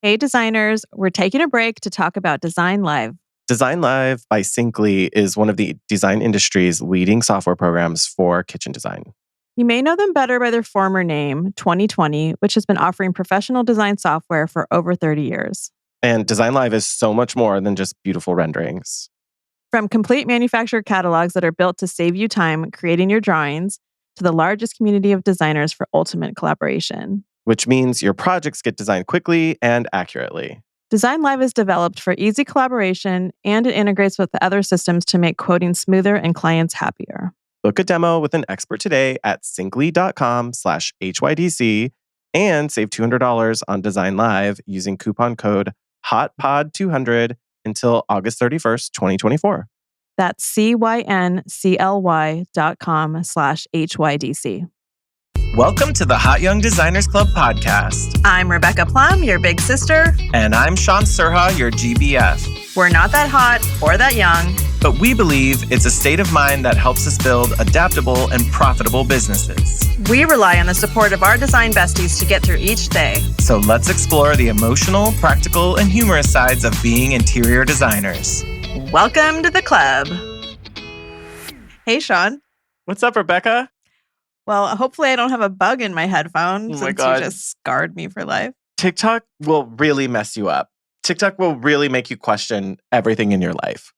Hey designers, we're taking a break to talk about Design Live. Design Live by Syncly is one of the design industry's leading software programs for kitchen design. You may know them better by their former name, 2020, which has been offering professional design software for over 30 years. And Design Live is so much more than just beautiful renderings. From complete manufacturer catalogs that are built to save you time creating your drawings, to the largest community of designers for ultimate collaboration. Which means your projects get designed quickly and accurately. Design Live is developed for easy collaboration, and it integrates with the other systems to make quoting smoother and clients happier. Book a demo with an expert today at syncly.com/HYDC and save $200 on Design Live using coupon code HOTPOD200 until August 31st, 2024. That's CYNCLY.com/HYDC. Welcome to the Hot Young Designers Club podcast. I'm Rebecca Plum, your big sister. And I'm Shaun Surha, your GBF. We're not that hot or that young, but we believe it's a state of mind that helps us build adaptable and profitable businesses. We rely on the support of our design besties to get through each day. So let's explore the emotional, practical, and humorous sides of being interior designers. Welcome to the club. Hey, Shaun. What's up, Rebecca? Well, hopefully I don't have a bug in my headphones Oh my since God. you just scarred me for life. TikTok will really mess you up. TikTok will really make you question everything in your life.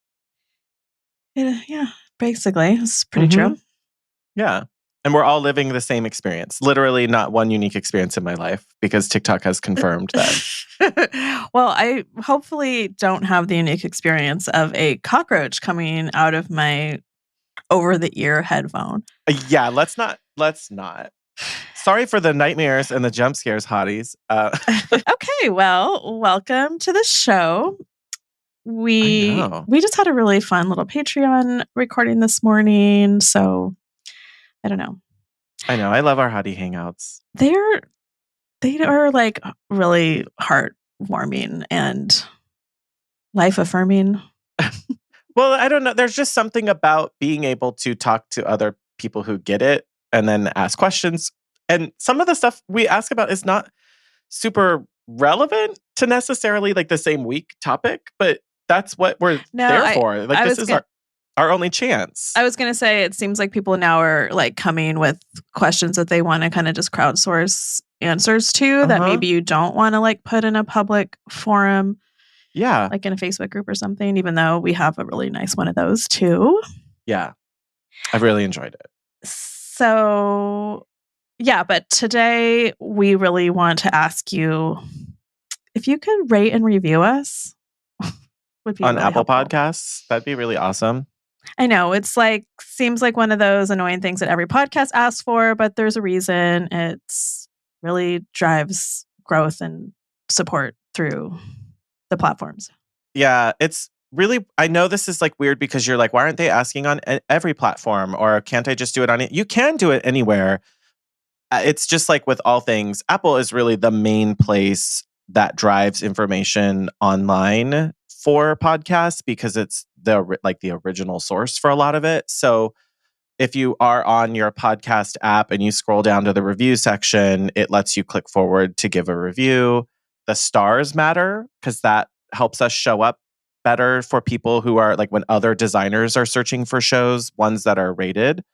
Yeah, basically. It's pretty true. Yeah. And we're all living the same experience. Literally not one unique experience in my life because TikTok has confirmed that. Well, I hopefully don't have the unique experience of a cockroach coming out of my over-the-ear headphone. Yeah, let's not. Sorry for the nightmares and the jump scares, hotties. Okay, well, welcome to the show. We just had a really fun little Patreon recording this morning, so I don't know. I know. I love our hottie hangouts. They are like really heartwarming and life affirming. Well, I don't know. There's just something about being able to talk to other people who get it and then ask questions. And some of the stuff we ask about is not super relevant to necessarily like the same week topic, but that's what we're there for. Like this is our only chance. I was going to say, it seems like people now are like coming with questions that they want to kind of just crowdsource answers to that maybe you don't want to like put in a public forum. Yeah. Like in a Facebook group or something, even though we have a really nice one of those too. Yeah. I've really enjoyed it. So, yeah, but today we really want to ask you if you could rate and review us. Would be on really Apple helpful. Podcasts. That'd be really awesome. I know. It's like, seems like one of those annoying things that every podcast asks for, but there's a reason. It's really drives growth and support through the platforms. Yeah, it's really, I know this is like weird because you're like, why aren't they asking on every platform? Or can't I just do it on it? You can do it anywhere. It's just like with all things, Apple is really the main place that drives information online for podcasts because it's the original source for a lot of it. So if you are on your podcast app and you scroll down to the review section, it lets you click forward to give a review. The stars matter because that helps us show up better for people who are like when other designers are searching for shows, ones that are rated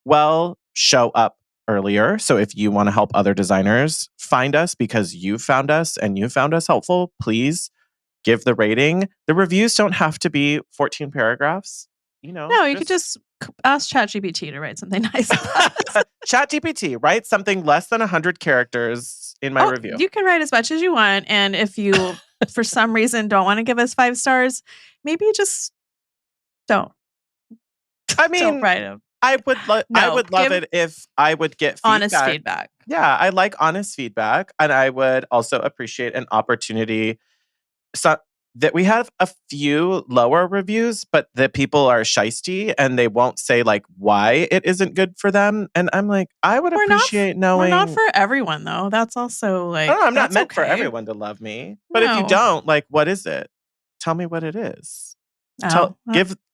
well, show up earlier. So if you want to help other designers find us because you found us and you found us helpful, please give the rating. The reviews don't have to be 14 paragraphs. No, you could just ask ChatGPT to write something nice. ChatGPT, write something less than 100 characters in my review. You can write as much as you want. And if you, for some reason, don't want to give us 5 stars, maybe don't. I mean, don't write them. I would love it if I would get feedback. Honest feedback. Yeah, I like honest feedback. And I would also appreciate an opportunity that we have a few lower reviews, but the people are shiesty and they won't say like why it isn't good for them. And I'm like, I would appreciate knowing. We're not for everyone though. That's also like, I'm not meant for everyone to love me. But if you don't, like, what is it? Tell me what it is.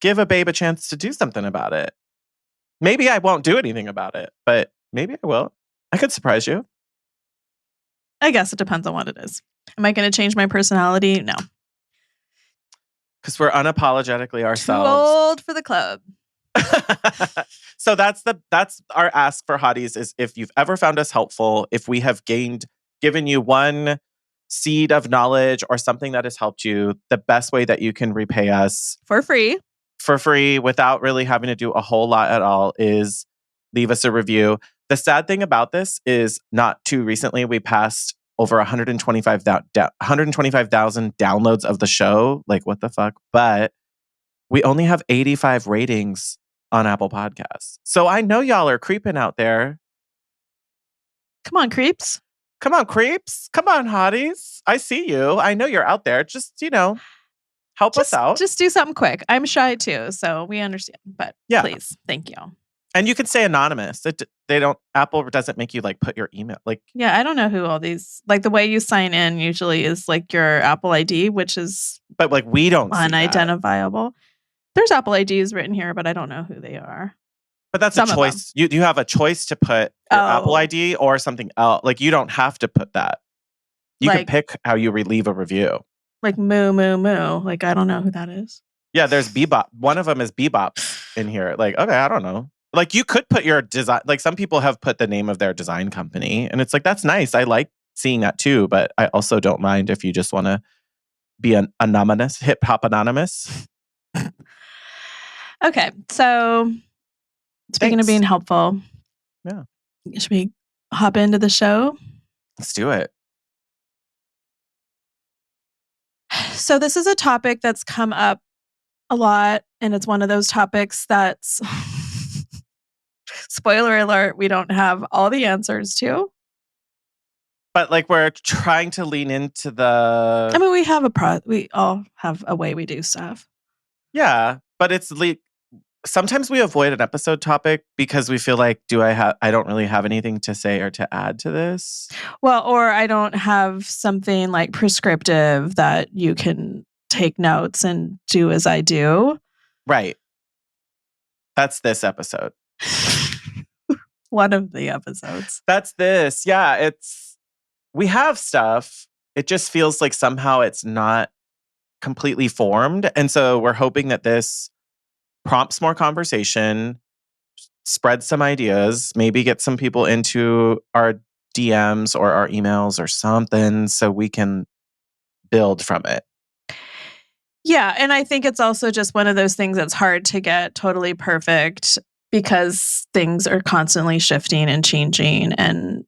Give a babe a chance to do something about it. Maybe I won't do anything about it, but maybe I will. I could surprise you. I guess it depends on what it is. Am I going to change my personality? No. Because we're unapologetically Too ourselves. old for the club. So that's our ask for hotties, is if you've ever found us helpful, if we have given you one seed of knowledge or something that has helped you, the best way that you can repay us For free without really having to do a whole lot at all is leave us a review. The sad thing about this is not too recently we passed over 125,000 downloads of the show. Like, what the fuck? But we only have 85 ratings on Apple Podcasts. So I know y'all are creeping out there. Come on, creeps. Come on, creeps. Come on, hotties. I see you. I know you're out there. Just, help us out. Just do something quick. I'm shy too, so we understand. But please, thank you. And you can say anonymous. Apple doesn't make you like put your email. Like, yeah, I don't know who all these, like the way you sign in usually is like your Apple ID, which is, but like we don't unidentifiable. There's Apple IDs written here, but I don't know who they are. But that's a choice. You have a choice to put your Apple ID or something else. Like, you don't have to put that. You can pick how you leave a review. Like moo moo moo. Like, I don't know who that is. Yeah, there's Bebop. One of them is Bebop in here. Like, okay, I don't know. Like, you could put your design. Like, some people have put the name of their design company, and it's like, that's nice. I like seeing that too. But I also don't mind if you just want to be an anonymous, hip hop anonymous. Okay, so speaking of being helpful, should we hop into the show? Let's do it. So this is a topic that's come up a lot, and it's one of those topics that's, spoiler alert, we don't have all the answers to. But like, we're trying to lean into the... I mean, we all have a way we do stuff. Yeah, but it's like, sometimes we avoid an episode topic because we feel like, I don't really have anything to say or to add to this. Well, or I don't have something like prescriptive that you can take notes and do as I do. Right. That's this episode. One of the episodes. That's this. Yeah, we have stuff. It just feels like somehow it's not completely formed. And so we're hoping that this prompts more conversation, spreads some ideas, maybe get some people into our DMs or our emails or something so we can build from it. Yeah, and I think it's also just one of those things that's hard to get totally perfect because things are constantly shifting and changing, and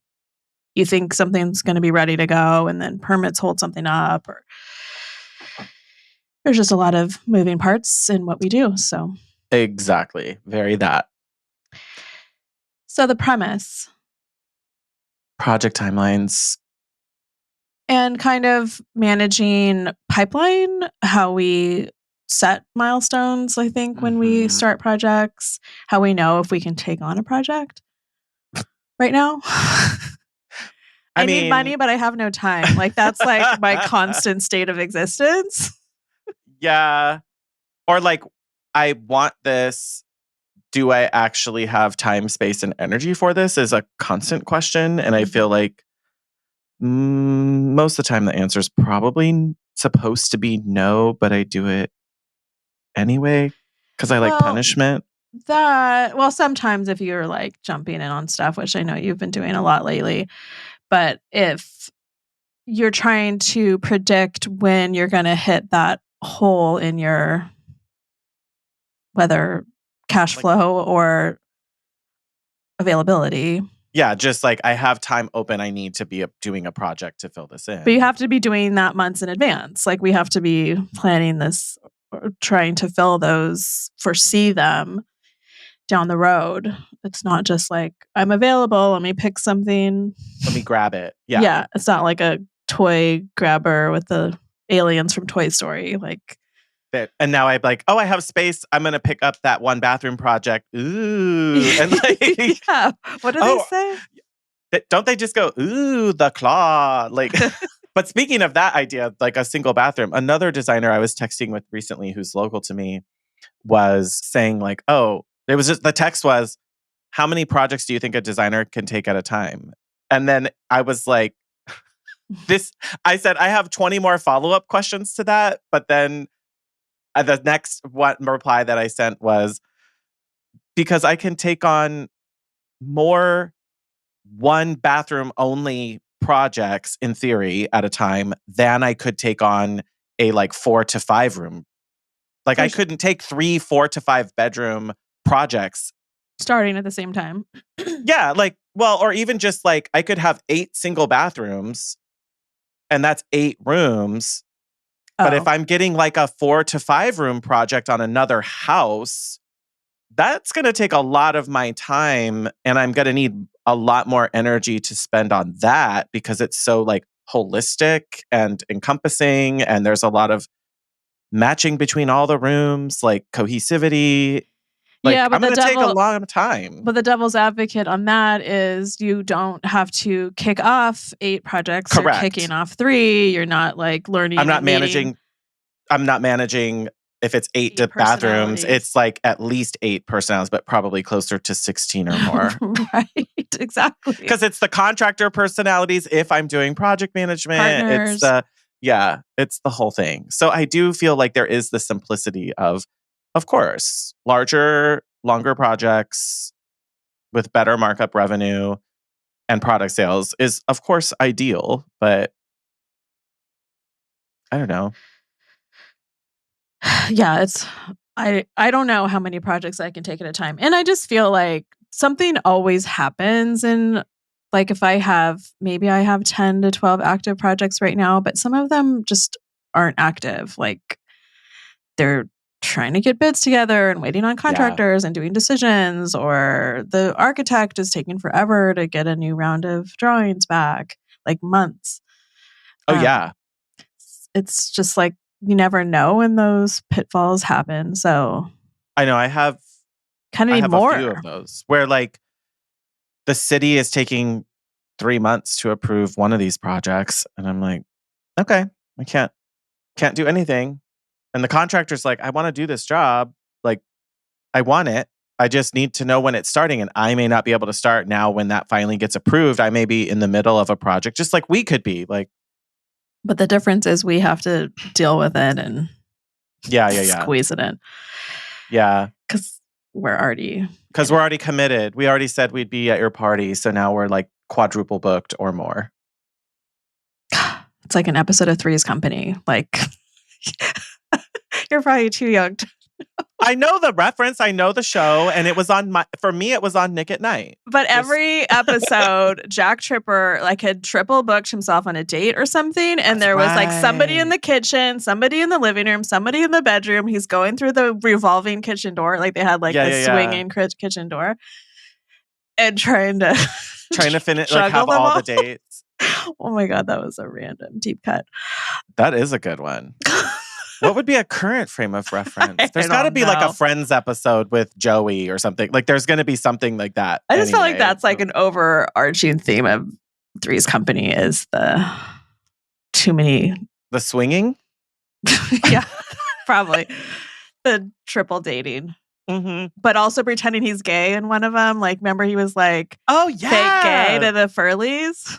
you think something's going to be ready to go and then permits hold something up, or there's just a lot of moving parts in what we do. So exactly. Very that. So the premise. Project timelines. And kind of managing pipeline, how we set milestones, I think, when we start projects, how we know if we can take on a project right now. I need money, but I have no time. Like, that's like my constant state of existence. Yeah. Or like, I want this. Do I actually have time, space, and energy for this is a constant question. And I feel like most of the time the answer is probably supposed to be no, but I do it anyway because I like punishment. Sometimes if you're like jumping in on stuff, which I know you've been doing a lot lately, but if you're trying to predict when you're going to hit that hole in your, whether cash flow or availability. Yeah, just like, I have time open. I need to be doing a project to fill this in. But you have to be doing that months in advance. Like, we have to be planning this, or trying to fill those, foresee them down the road. It's not just like, I'm available, let me pick something. Let me grab it. Yeah. Yeah. It's not like a toy grabber with the aliens from Toy Story. Like, and now I'm like, oh, I have space. I'm going to pick up that one bathroom project. Ooh. And like, yeah. What do they say? Don't they just go, ooh, the claw? Like, but speaking of that idea, like a single bathroom, another designer I was texting with recently who's local to me was saying like, oh, it was just, the text was, how many projects do you think a designer can take at a time? And then I was like, I said I have 20 more follow-up questions to that, but then the next reply that I sent was because I can take on more one bathroom only projects in theory at a time than I could take on a like 4 to 5 room. Like I couldn't take 3 4 to 5 bedroom projects starting at the same time. Yeah, like, well, or even just like I could have 8 single bathrooms and that's 8 rooms. But if I'm getting like a 4 to 5 room project on another house, that's going to take a lot of my time and I'm going to need a lot more energy to spend on that because it's so like holistic and encompassing and there's a lot of matching between all the rooms, like cohesivity. Like Yeah, but I'm going to take a long time. But the devil's advocate on that is you don't have to kick off 8 projects. Correct. You're kicking off 3. You're not like learning. I'm not managing if it's 8 bathrooms, it's like at least 8 personalities, but probably closer to 16 or more. Right, exactly. Because it's the contractor personalities if I'm doing project management. Partners. It's the whole thing. So I do feel like there is the simplicity of course, larger, longer projects with better markup revenue and product sales is of course ideal, but I don't know. Yeah, I don't know how many projects I can take at a time. And I just feel like something always happens. And like if maybe I have 10 to 12 active projects right now, but some of them just aren't active. Like they're trying to get bids together and waiting on contractors and doing decisions, or the architect is taking forever to get a new round of drawings back, like months. It's just like you never know when those pitfalls happen. So I know I have kind of need more. A few of those where like the city is taking 3 months to approve one of these projects, and I'm like, okay, I can't do anything. And the contractor's like, I want to do this job. Like, I want it. I just need to know when it's starting. And I may not be able to start now when that finally gets approved. I may be in the middle of a project, just like we could be. Like, but the difference is we have to deal with it and squeeze it in. Yeah. Because we're already committed. We already said we'd be at your party. So now we're like quadruple booked or more. It's like an episode of Three's Company. Like, you're probably too young to I know the reference. I know the show. And it was for me, it was on Nick at Night. But every episode, Jack Tripper like had triple booked himself on a date or something. And there was like somebody in the kitchen, somebody in the living room, somebody in the bedroom. He's going through the revolving kitchen door. Like they had like a swinging kitchen door. And trying to finish, like have all the dates. Oh my God, that was a random deep cut. That is a good one. What would be a current frame of reference? There's got to be like a Friends episode with Joey or something. Like there's going to be something like that. I just feel like that's like an overarching theme of Three's Company is the swinging? Yeah, probably. The triple dating. Mm-hmm. But also pretending he's gay in one of them. Like, remember he was like, fake gay to the Furleys?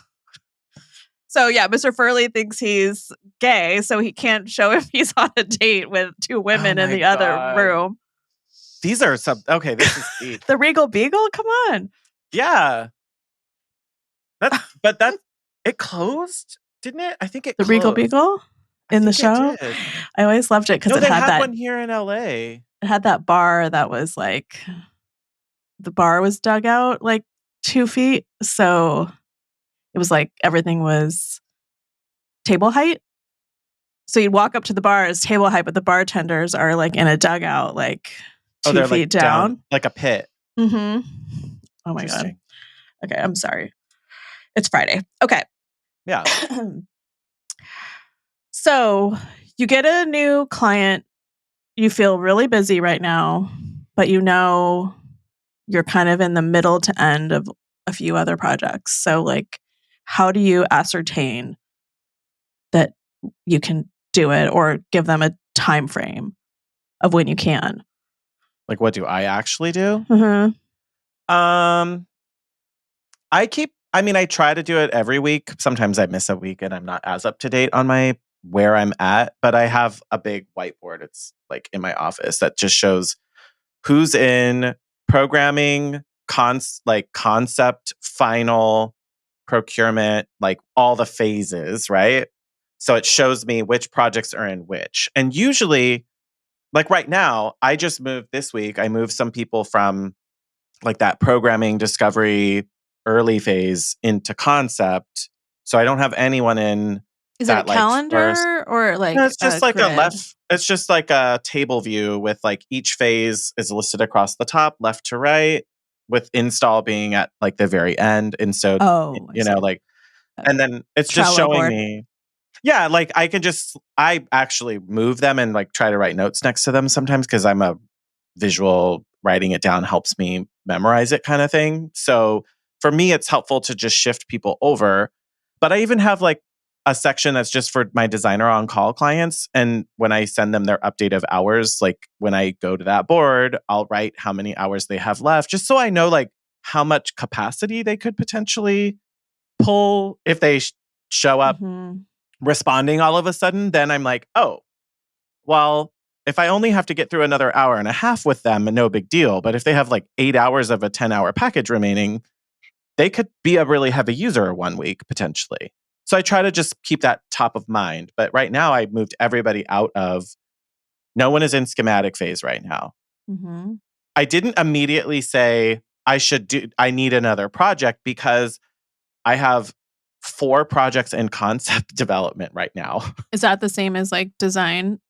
So yeah, Mr. Furley thinks he's gay, so he can't show if he's on a date with 2 women in the other room. These are this is deep. The Regal Beagle? Come on. Yeah. It closed, didn't it? I think it closed. The Regal Beagle in the show? I always loved it because it had that one here in LA. It had that bar that was like, the bar was dug out like 2 feet. So it was like everything was table height. So you'd walk up to the bar as table height, but the bartenders are like in a dugout, like 2 feet down. Like a pit. Mm-hmm. Oh my God. Okay, I'm sorry. It's Friday. Okay. Yeah. So you get a new client. You feel really busy right now, but you know you're kind of in the middle to end of a few other projects. So like, how do you ascertain that you can do it or give them a time frame of when you can? Like, what do I actually do? Mm-hmm. I I mean, I try to do it every week. Sometimes I miss a week and I'm not as up to date on my where I'm at, but I have a big whiteboard. It's like in my office that just shows who's in programming, like concept, final, procurement, like all the phases, right? So it shows me which projects are in which. And usually, like right now, I just moved this week. I moved some people from like that programming discovery early phase into concept. So I don't have anyone in Is it a that like first. calendar or No, like it's a just like a grid? left. It's just like a table view with like each phase is listed across the top, left to right, with install being at like the very end. And so, Oh, I see. like, A and then it's just Trello showing board. me. Yeah, like I actually move them and like try to write notes next to them sometimes because I'm a visual, writing it down helps me memorize it kind of thing. So for me, it's helpful to just shift people over. But I even have like a section that's just for my designer on call clients. And when I send them their update of hours, like when I go to that board, I'll write how many hours they have left, just so I know like how much capacity they could potentially pull if they show up Mhm. responding all of a sudden. Then I'm like, oh, well, if I only have to get through another hour and a half with them, no big deal. But if they have like 8 hours of a 10-hour package remaining, they could be a really heavy user 1 week potentially. So I try to just keep that top of mind. But right now, I moved everybody out of, no one is in schematic phase right now. Mhm. I didn't immediately say I need another project because I have 4 projects in concept development right now. Is that the same as like design?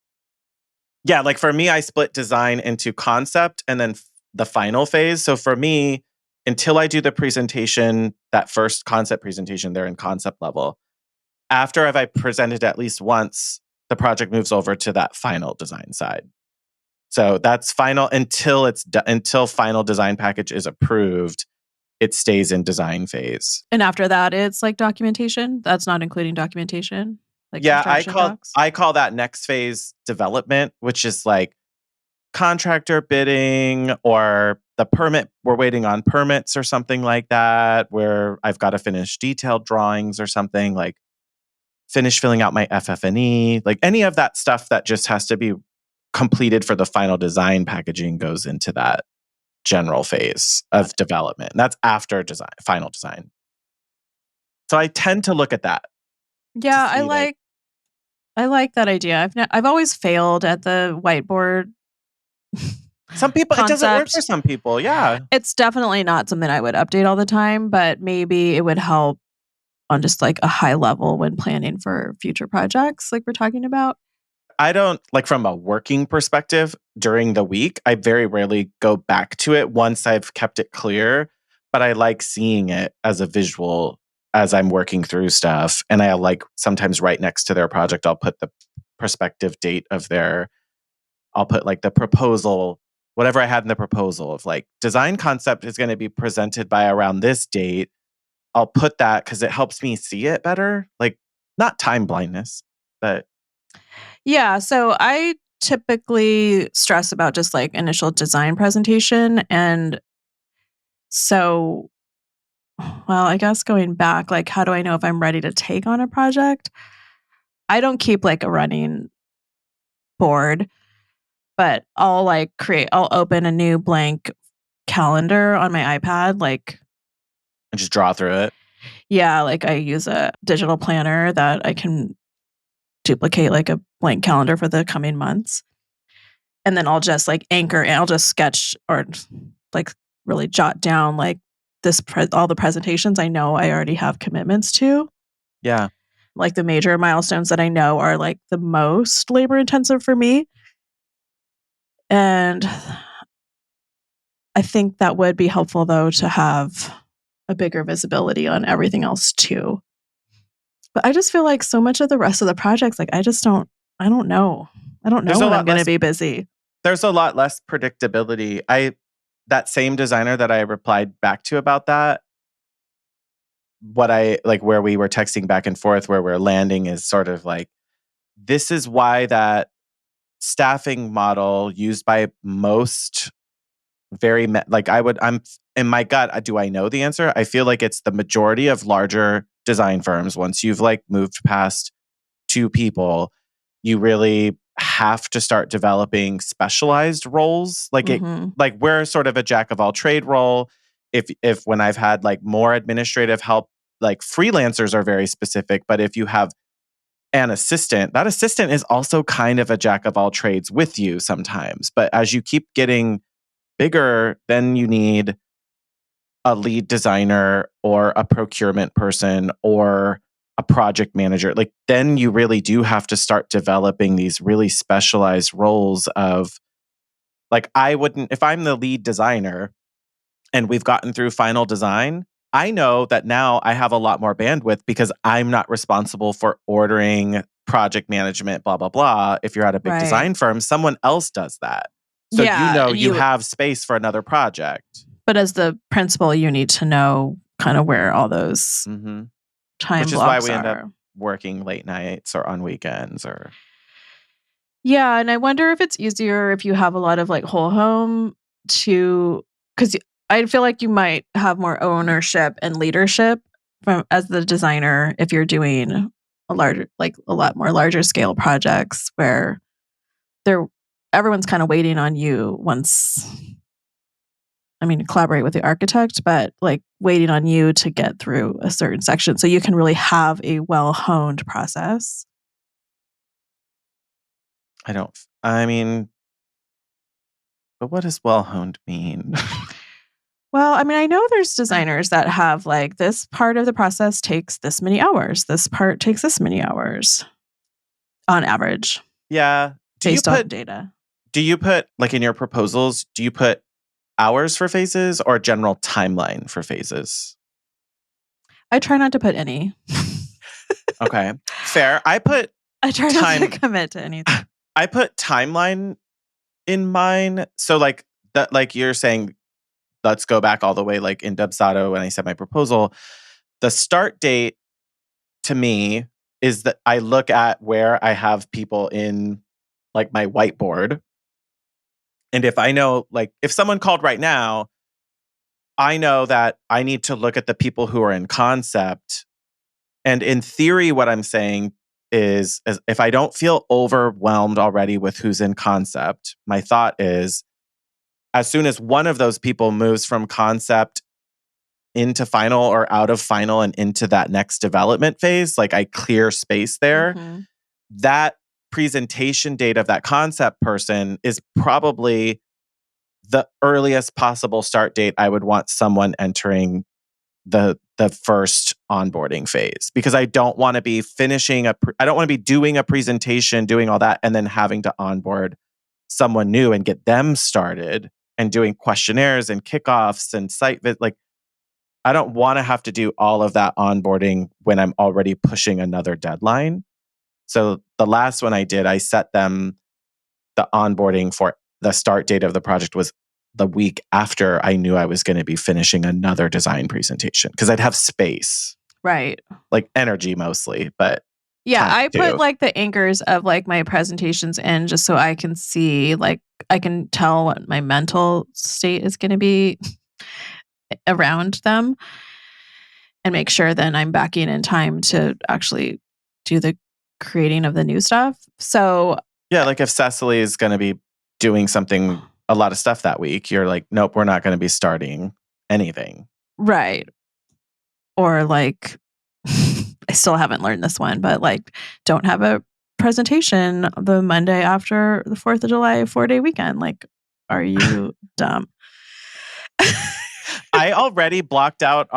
Yeah, like for me, I split design into concept and then the final phase. So for me, until I do the presentation, that first concept presentation, they're in concept level. After I presented at least once, the project moves over to that final design side. So that's final until until final design package is approved. It stays in design phase. And after that, it's like documentation? That's not including documentation, like Yeah, construction docs? I call that next phase development, which is like contractor bidding or the permit. We're waiting on permits or something like that, where I've got to finish detailed drawings or something, like finish filling out my FF&E, like any of that stuff that just has to be completed for the final design packaging goes into that general phase Got of it. development. And that's after design, final design. So I tend to look at that to Yeah, see like, I like that idea. I've always failed at the whiteboard some people, it doesn't work for concept. some people. Yeah. It's definitely not something I would update all the time, but maybe it would help on just like a high level when planning for future projects like we're talking about. I don't like from a working perspective during the week. I very rarely go back to it once I've kept it clear, but I like seeing it as a visual as I'm working through stuff. And I like sometimes right next to their project, I'll put the prospective date of I'll put like the proposal, whatever I had in the proposal of like design concept is going to be presented by around this date. I'll put that because it helps me see it better. Like not time blindness, but Yeah, so I typically stress about just like initial design presentation. And so, well, I guess going back, like, how do I know if I'm ready to take on a project? I don't keep like a running board, but I'll open a new blank calendar on my iPad. Like, and just draw through it. yeah, like I use a digital planner that I can duplicate like a blank calendar for the coming months. And then I'll just like anchor and I'll just sketch or like really jot down like all the presentations I know I already have commitments to, Yeah. like the major milestones that I know are like the most labor intensive for me. And I think that would be helpful though to have a bigger visibility on everything else too. But I just feel like so much of the rest of the projects, like I don't know. I don't know There's a when I'm lot going to less be busy. there's a lot less predictability. That same designer that I replied back to about that, what I like where we were texting back and forth where we're landing is sort of like this is why that staffing model used by most like I'm in my gut, do I know the answer? I feel like it's the majority of larger design firms. Once you've like moved past 2 people, you really have to start developing specialized roles. Mm-hmm. Like we're sort of a jack of all trade role. If when I've had like more administrative help, like freelancers are very specific, but if you have an assistant, that assistant is also kind of a jack of all trades with you sometimes. But as you keep getting bigger, then you need a lead designer or a procurement person or a project manager. Like then you really do have to start developing these really specialized roles of like I wouldn't if I'm the lead designer and we've gotten through final design, I know that now I have a lot more bandwidth because I'm not responsible for ordering project management, blah, blah, blah. If you're at a big Right. design firm, someone else does that. So you Yeah. know And you have space for another project. but as the principal, you need to know kind of where all those Hmm. time Which is why blocks we end up are. working late nights or on weekends or Yeah, and I wonder if it's easier if you have a lot of like whole home to because I feel like you might have more ownership and leadership from as the designer if you're doing a larger like a lot more larger scale projects where they're everyone's kind of waiting on you once I mean collaborate with the architect, but like waiting on you to get through a certain section so you can really have a well honed process. I mean, but what does well honed mean? Well, I mean, I know there's designers that have like this part of the process takes this many hours. This part takes this many hours on average Yeah. based on data. Do you put like in your proposals, do you put hours for phases or general timeline for phases? I try not to put any. Okay. Fair. I put I try not to time commit to anything. I put timeline in mine. So like that like you're saying, let's go back all the way like in Dubsado when I said my proposal. The start date to me is that I look at where I have people in like my whiteboard. And if I know like if someone called right now, I know that I need to look at the people who are in concept. And in theory, what I'm saying is if I don't feel overwhelmed already with who's in concept, my thought is as soon as one of those people moves from concept into final or out of final and into that next development phase, like I clear space there, Mhm. that presentation date of that concept person is probably the earliest possible start date I would want someone entering the first onboarding phase because I don't want to be I don't want to be doing a presentation, doing all that and then having to onboard someone new and get them started and doing questionnaires and kickoffs and like I don't want to have to do all of that onboarding when I'm already pushing another deadline. So the last one I did, I set them the onboarding for the start date of the project was the week after I knew I was going to be finishing another design presentation because I'd have space, Right. like energy mostly, but Yeah, time I put too. like the anchors of like my presentations in just so I can see like I can tell what my mental state is going to be around them and make sure then I'm backing in time to actually do the creating of the new stuff. So, Yeah, like if Cecily is going to be doing a lot of stuff that week, you're like, nope, we're not going to be starting anything. right. Or like, I still haven't learned this one, but like, don't have a presentation the Monday after the 4th of July 4-day weekend. Like, are you dumb? I already blocked out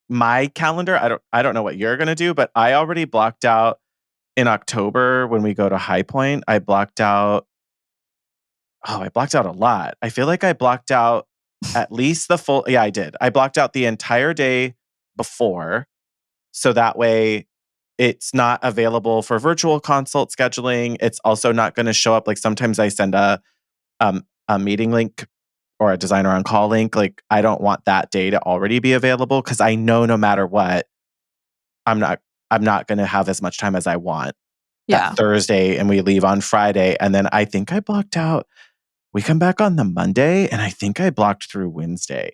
my calendar. I don't know what you're going to do, but I already blocked out in October when we go to High Point. I blocked out a lot. I feel like I blocked out at least yeah, I did. I blocked out the entire day before. So that way it's not available for virtual consult scheduling. It's also not going to show up. Like sometimes I send a meeting link or a designer on call link. Like I don't want that day to already be available because I know no matter what, I'm not I'm not going to have as much time as I want that Yeah. Thursday and we leave on Friday. And then I think I blocked out we come back on the Monday, and I think I blocked through Wednesday.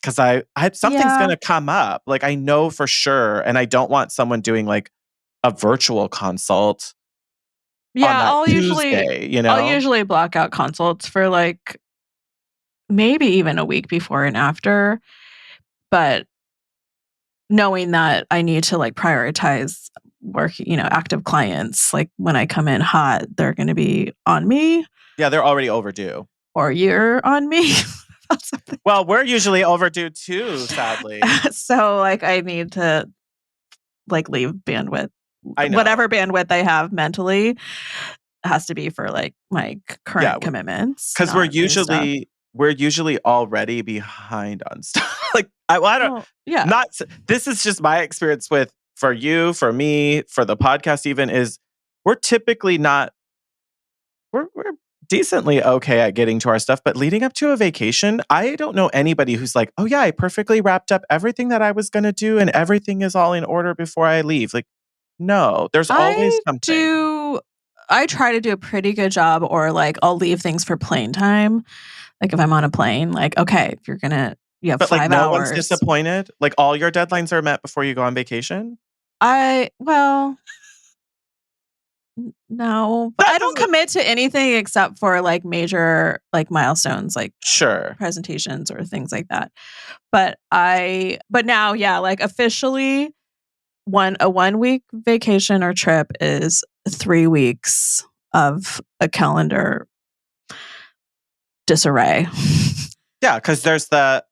because I something's Yeah. gonna come up. Like I know for sure, and I don't want someone doing like a virtual consult on Yeah, that Tuesday, you I'll know? usually block out consults for, like, maybe even a week before and after, but knowing that I need to, like, prioritize work, active clients, like, when I come in hot, they're gonna be on me Yeah, they're already overdue. or you're on me about something. Well, we're usually overdue too, sadly. So, like, I need to, like, leave bandwidth. I know. Whatever bandwidth I have mentally has to be for, like, my Yeah, current commitments, because not new stuff. we're usually already behind on stuff. Like I don't Well, yeah. not this is just my experience with for you, for me, for the podcast even is we're typically not we're decently okay at getting to our stuff, but leading up to a vacation, I don't know anybody who's like, "Oh yeah, I perfectly wrapped up everything that I was going to do and everything is all in order before I leave." Like no, there's always I something. do I try to do a pretty good job or, like, I'll leave things for plane time. Like, if I'm on a plane, like, "Okay, if you have But like 5 no one's hours." disappointed? Like all your deadlines are met before you go on vacation? Well, no, but That I don't doesn't commit to anything except for, like, major, like, milestones, like Sure. presentations or things like that. But now, yeah, like, officially, 1 week vacation or trip is 3 weeks of a calendar disarray. Yeah, because there's the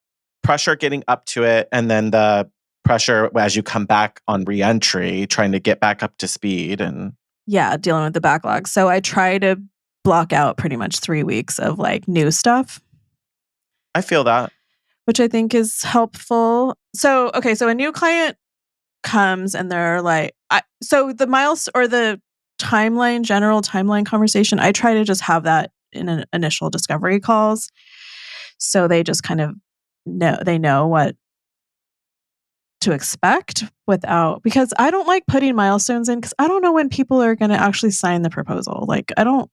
pressure getting up to it and then the pressure as you come back on reentry, trying to get back up to speed and Yeah, dealing with the backlog. So I try to block out pretty much 3 weeks of, like, new stuff, I feel that. which I think is helpful. So, okay, so a new client comes and they're like so the miles or the general timeline conversation, I try to just have that in an initial discovery calls. So they just kind of know what to expect without because I don't like putting milestones in because I don't know when people are gonna actually sign the proposal. Like, I don't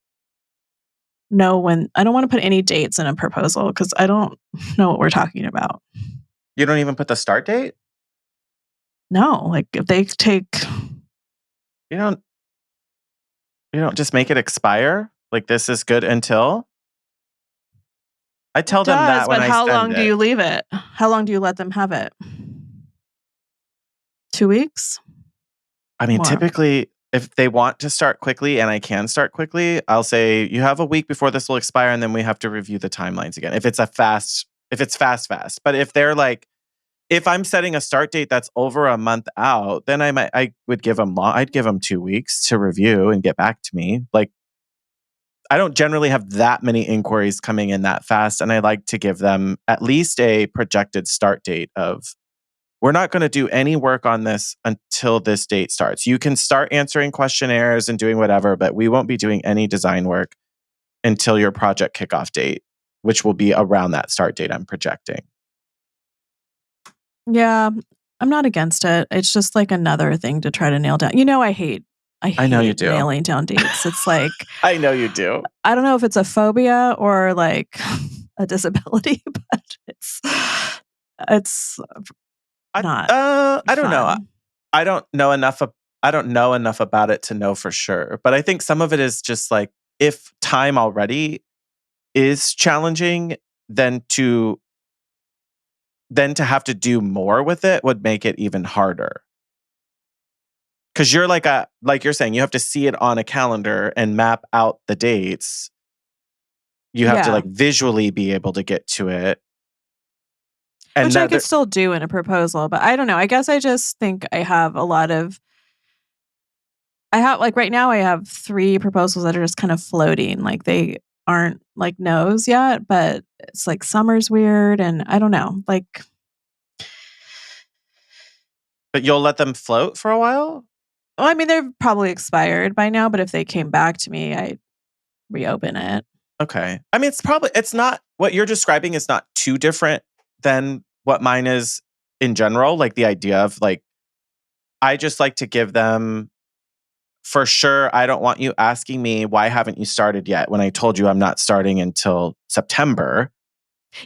know when I don't wanna put any dates in a proposal because I don't know what we're talking about. You don't even put the start date? No, like, if they take You don't you don't just make it expire? Like this is good until? I it tell them does, that when but I how send long do it. you leave it? How long do you let them have it? 2 weeks? I mean, More. typically, if they want to start quickly and I can start quickly, I'll say, "You have a week before this will expire, and then we have to review the timelines again." If it's fast. But if they're like if I'm setting a start date that's over a month out, then I would give them I'd give them 2 weeks to review and get back to me. Like, I don't generally have that many inquiries coming in that fast, and I like to give them at least a projected start date of we're not going to do any work on this until this date starts. You can start answering questionnaires and doing whatever, but we won't be doing any design work until your project kickoff date, which will be around that start date I'm projecting. Yeah, I'm not against it. It's just, like, another thing to try to nail down. I I know you hate do. nailing down dates. It's like, I know you do. I don't know if it's a phobia or, like, a disability, but it's not I don't know. fun. I don't know enough I don't know enough about it to know for sure, but I think some of it is just like if time already is challenging, then to have to do more with it would make it even harder. Cuz you're like you're saying you have to see it on a calendar and map out the dates. You have to Yeah, like visually be able to get to it. And which I that could still do in a proposal, but I don't know. I guess I just think like, right now I have 3 proposals that are just kind of floating, like, they aren't, like, no's yet, but it's, like, summer's weird, and I don't know, like, but you'll let them float for a while? well, I mean, they're probably expired by now, but if they came back to me, I'd reopen it. Okay. I mean, it's not what you're describing is not too different than what mine is in general. Like the idea of like, I just like to give them for sure. I don't want you asking me, why haven't you started yet? When I told you I'm not starting until September.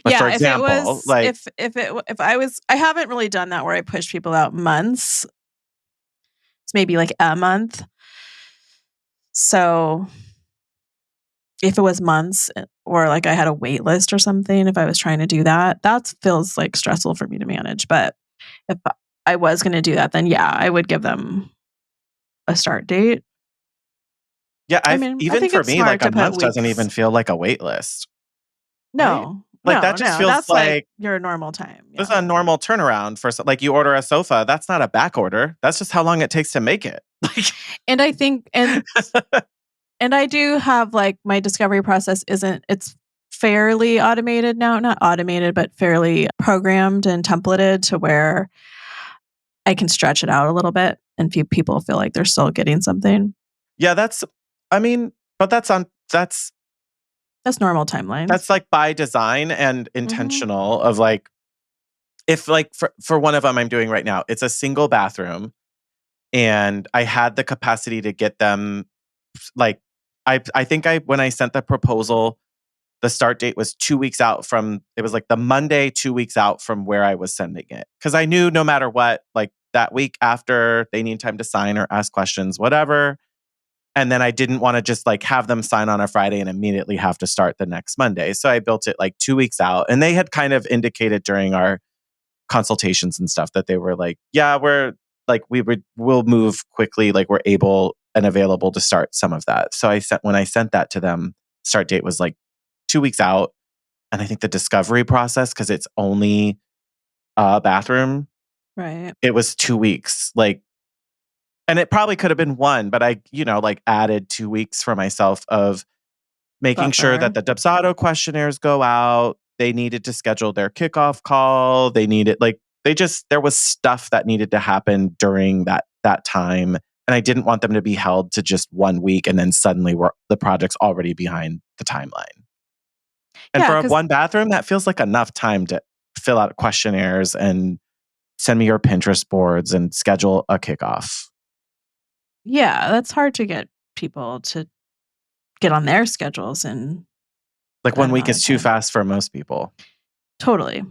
But for Yeah, if it example, was like, if I was I haven't really done that where I push people out months. It's maybe like a month. So if it was months or like I had a wait list or something, if I was trying to do that, that feels like stressful for me to manage. But if I was going to do that, then yeah, I would give them a start date. yeah, I I've mean, I even think for it's me, like smart a to put month doesn't weeks. even feel like a wait list, right? No, Like that no, just no. feels That's like like your normal time. this Yeah. is a normal turnaround for like you order a sofa. That's not a back order. That's just how long it takes to make it. And I think, Like, and I do have like my discovery process isn't, it's fairly automated now, not automated, but fairly programmed and templated to where I can stretch it out a little bit and people feel like they're still getting something. yeah, I mean, but That's normal timelines. that's like by design and Mhm. intentional of like, if like for one of them I'm doing right now, it's a single bathroom and I had the capacity to get them like, I think when I sent the proposal, the start date was 2 weeks out from, it was like the Monday 2 weeks out from where I was sending it. Cause I knew no matter what, like that week after they need time to sign or ask questions, whatever. And then I didn't want to just like have them sign on a Friday and immediately have to start the next Monday. So I built it like 2 weeks out. And they had kind of indicated during our consultations and stuff that they were like, yeah, we'll move quickly, like we're able and available to start some of that. So when I sent that to them, start date was like 2 weeks out. And I think the discovery process, because it's only a bathroom, Right. it was 2 weeks. Like, and it probably could have been one, but I, like added 2 weeks for myself of making sure that Buffer. the Dubsado questionnaires go out. They needed to schedule their kickoff call. They needed there was stuff that needed to happen during that time. And I didn't want them to be held to just 1 week and then suddenly the project's already behind the timeline. And Yeah, for a because one bathroom, that feels like enough time to fill out questionnaires and send me your Pinterest boards and schedule a kickoff. yeah, that's hard to get people to get on their schedules in Like that 1 week amount of is too time. fast for most people. Totally.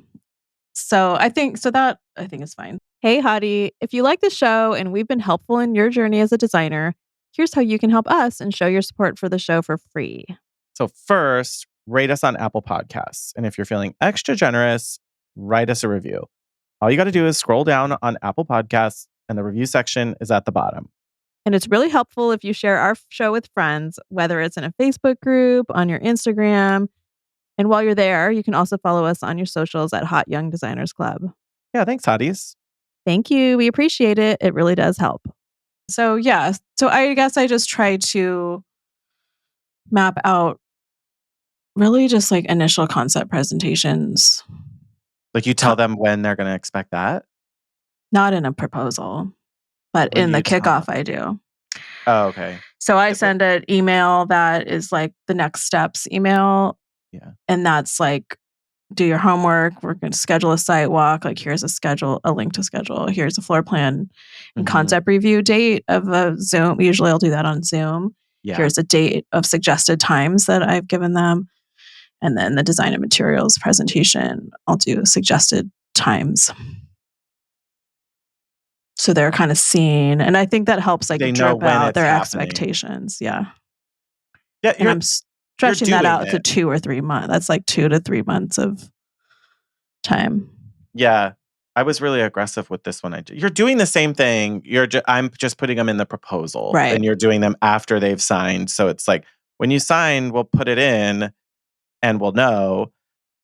So that I think is fine. Hey, Hottie, if you like the show and we've been helpful in your journey as a designer, here's how you can help us and show your support for the show for free. So first, rate us on Apple Podcasts. And if you're feeling extra generous, write us a review. All you got to do is scroll down on Apple Podcasts and the review section is at the bottom. And it's really helpful if you share our show with friends, whether it's in a Facebook group, on your Instagram. And while you're there, you can also follow us on your socials at Hot Young Designers Club. Yeah, thanks, hotties. Thank you. We appreciate it. It really does help. So, yeah. So, I guess I just try to map out really just like initial concept presentations, Like you tell them when they're going to expect that. not in a proposal, but What do in the you tell kickoff, them? I do. Oh, okay. So, I send an email that is like the next steps email. Yeah. And that's like, do your homework. We're going to schedule a site walk. Like, here's a link to schedule. Here's a floor plan and Mm-hmm. concept review date of a Zoom. Usually I'll do that on Zoom. Yeah. Here's a date of suggested times that I've given them. And then the design and materials presentation, I'll do suggested times. So they're kind of seen. And I think that helps like They know drip when out it's their happening. expectations. Yeah. Yeah, And I'm you're stretching that doing out to it. 2 or 3 months. That's like 2 to 3 months of time. Yeah. I was really aggressive with this one. You're doing the same thing. I'm just putting them in the proposal, Right. and you're doing them after they've signed. So it's like when you sign, we'll put it in, and we'll know.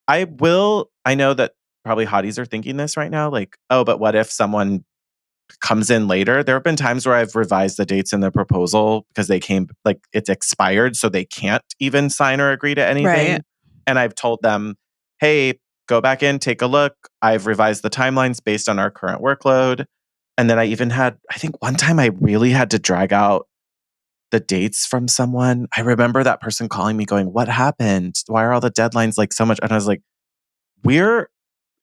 I know that probably hotties are thinking this right now. Like, oh, but what if someone comes in later? There have been times where I've revised the dates in the proposal because they came like it's expired, so they can't even sign or agree to anything. Right. And I've told them, hey, go back in, take a look. I've revised the timelines based on our current workload. And then I think one time I really had to drag out the dates from someone. I remember that person calling me going, what happened? Why are all the deadlines like so much? And I was like, we're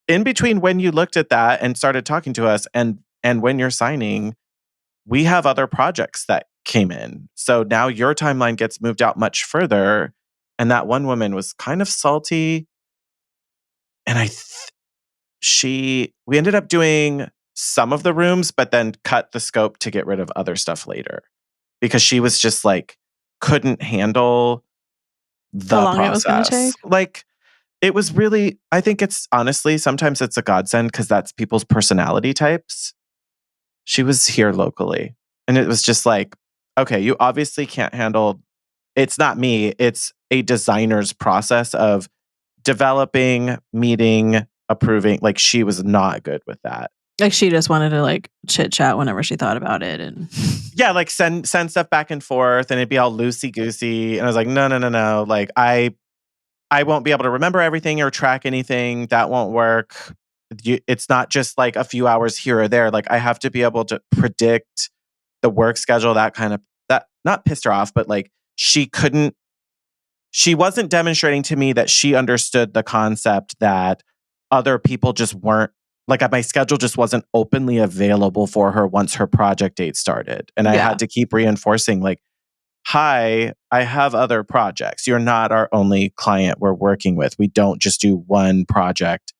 in between when you looked at that and started talking to us and when you're signing, we have other projects that came in. So now your timeline gets moved out much further. And that one woman was kind of salty. And we ended up doing some of the rooms, but then cut the scope to get rid of other stuff later because she was just like, couldn't handle How the long it was going to process. take? Like, it was really, I think it's honestly, sometimes it's a godsend because that's people's personality types. She was here locally and it was just like, okay, you obviously can't handle, it's not me, it's a designer's process of developing, meeting, approving. Like, she was not good with that. Like she just wanted to like chit chat whenever she thought about it, and Yeah, like send stuff back and forth and it'd be all loosey goosey. And I was like, no, no, no, no. Like, I won't be able to remember everything or track anything. That won't work. It's not just like a few hours here or there. Like, I have to be able to predict the work schedule, that not pissed her off, but like she wasn't demonstrating to me that she understood the concept that other people just weren't, like, my schedule just wasn't openly available for her once her project date started. And I yeah. had to keep reinforcing, like, hi, I have other projects. You're not our only client we're working with. We don't just do one project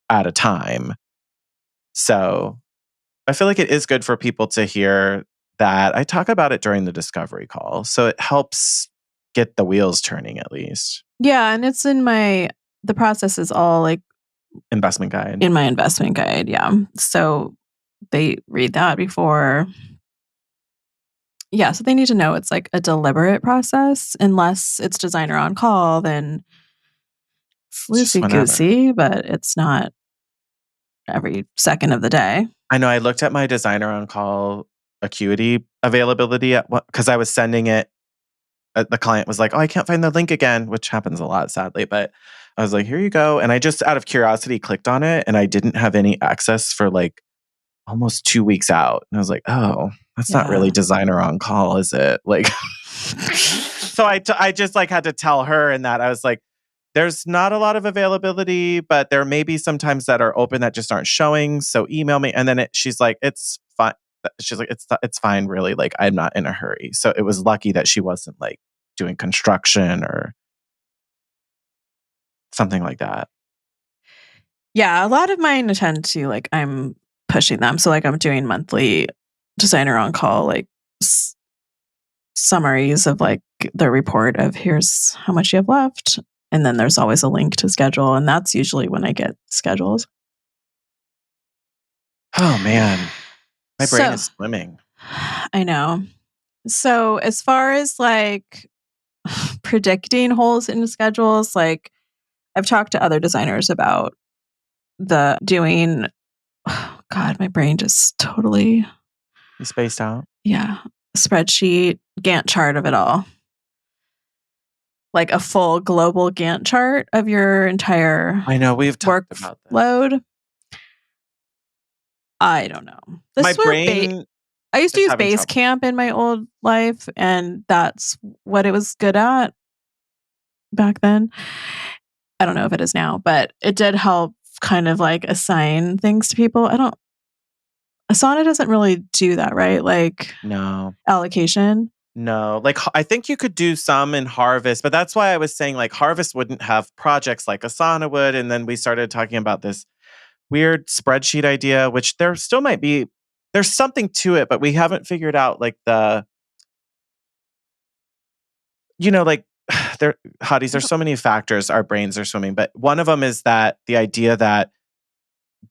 at a time. So I feel like it is good for people to hear that. I talk about it during the discovery call. So it helps get the wheels turning at least. Yeah, and it's in the process is all like Investment guide. in my investment guide, yeah. So they read that before. Yeah, so they need to know it's like a deliberate process. Unless it's designer on call, then it's It's just loosey whenever. goosey, but it's not every second of the day. I know I looked at my designer on call acuity availability at what, because I was sending it. The client was like, "Oh, I can't find the link again," which happens a lot, sadly. But I was like, "Here you go." And I just, out of curiosity, clicked on it and I didn't have any access for like almost 2 weeks out. And I was like, "Oh, that's not really Yeah. designer on call, is it?" Like, so I just like had to tell her in that I was like, there's not a lot of availability, but there may be some times that are open that just aren't showing. So email me. And then she's like, it's fine. She's like, it's fine, really. Like, I'm not in a hurry. So it was lucky that she wasn't like doing construction or something like that. Yeah, a lot of mine tend to like I'm pushing them. So like I'm doing monthly designer on call like summaries of like the report of here's how much you have left, and then there's always a link to schedule, and that's usually when I get schedules. Oh man, my brain So, is swimming. I know. So, as far as like predicting holes in schedules, like I've talked to other designers about the doing God, my brain just totally, You spaced out. yeah, spreadsheet, Gantt chart of it all. Like a full global Gantt chart of your entire I know we've talked about this. workload. I don't know. This My is where brain I used to is use having trouble. Basecamp in my old life, and that's what it was good at back then. I don't know if it is now, but it did help kind of like assign things to people. I don't Asana doesn't really do that, right? Like No. allocation. No, like I think you could do some in Harvest, but that's why I was saying like Harvest wouldn't have projects like Asana would. And then we started talking about this weird spreadsheet idea, which there still might be, there's something to it, but we haven't figured out like like there, hotties, there's so many factors our brains are swimming, but one of them is that the idea that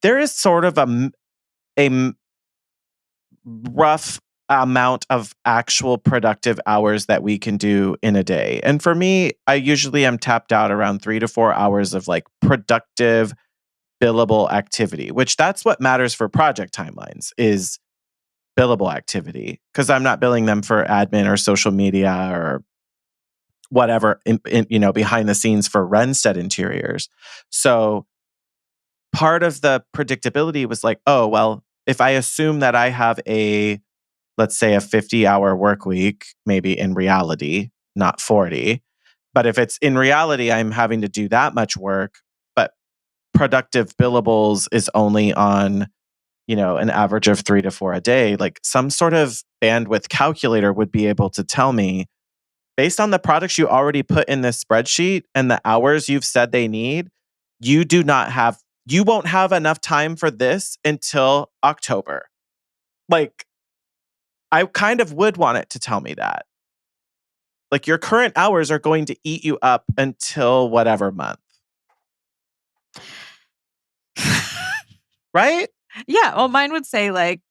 there is sort of a rough amount of actual productive hours that we can do in a day. And for me, I usually am tapped out around 3 to 4 hours of like productive billable activity, which that's what matters for project timelines is billable activity because I'm not billing them for admin or social media or whatever behind the scenes for Renstead interiors. So part of the predictability was like, oh, well, if I assume that I have let's say a 50-hour work week, maybe in reality, not 40. But if it's in reality, I'm having to do that much work, but productive billables is only on, an average of 3 to 4 a day, like some sort of bandwidth calculator would be able to tell me based on the products you already put in this spreadsheet and the hours you've said they need, you won't have enough time for this until October. Like, I kind of would want it to tell me that. Like, your current hours are going to eat you up until whatever month. Right? Yeah. Well, mine would say like,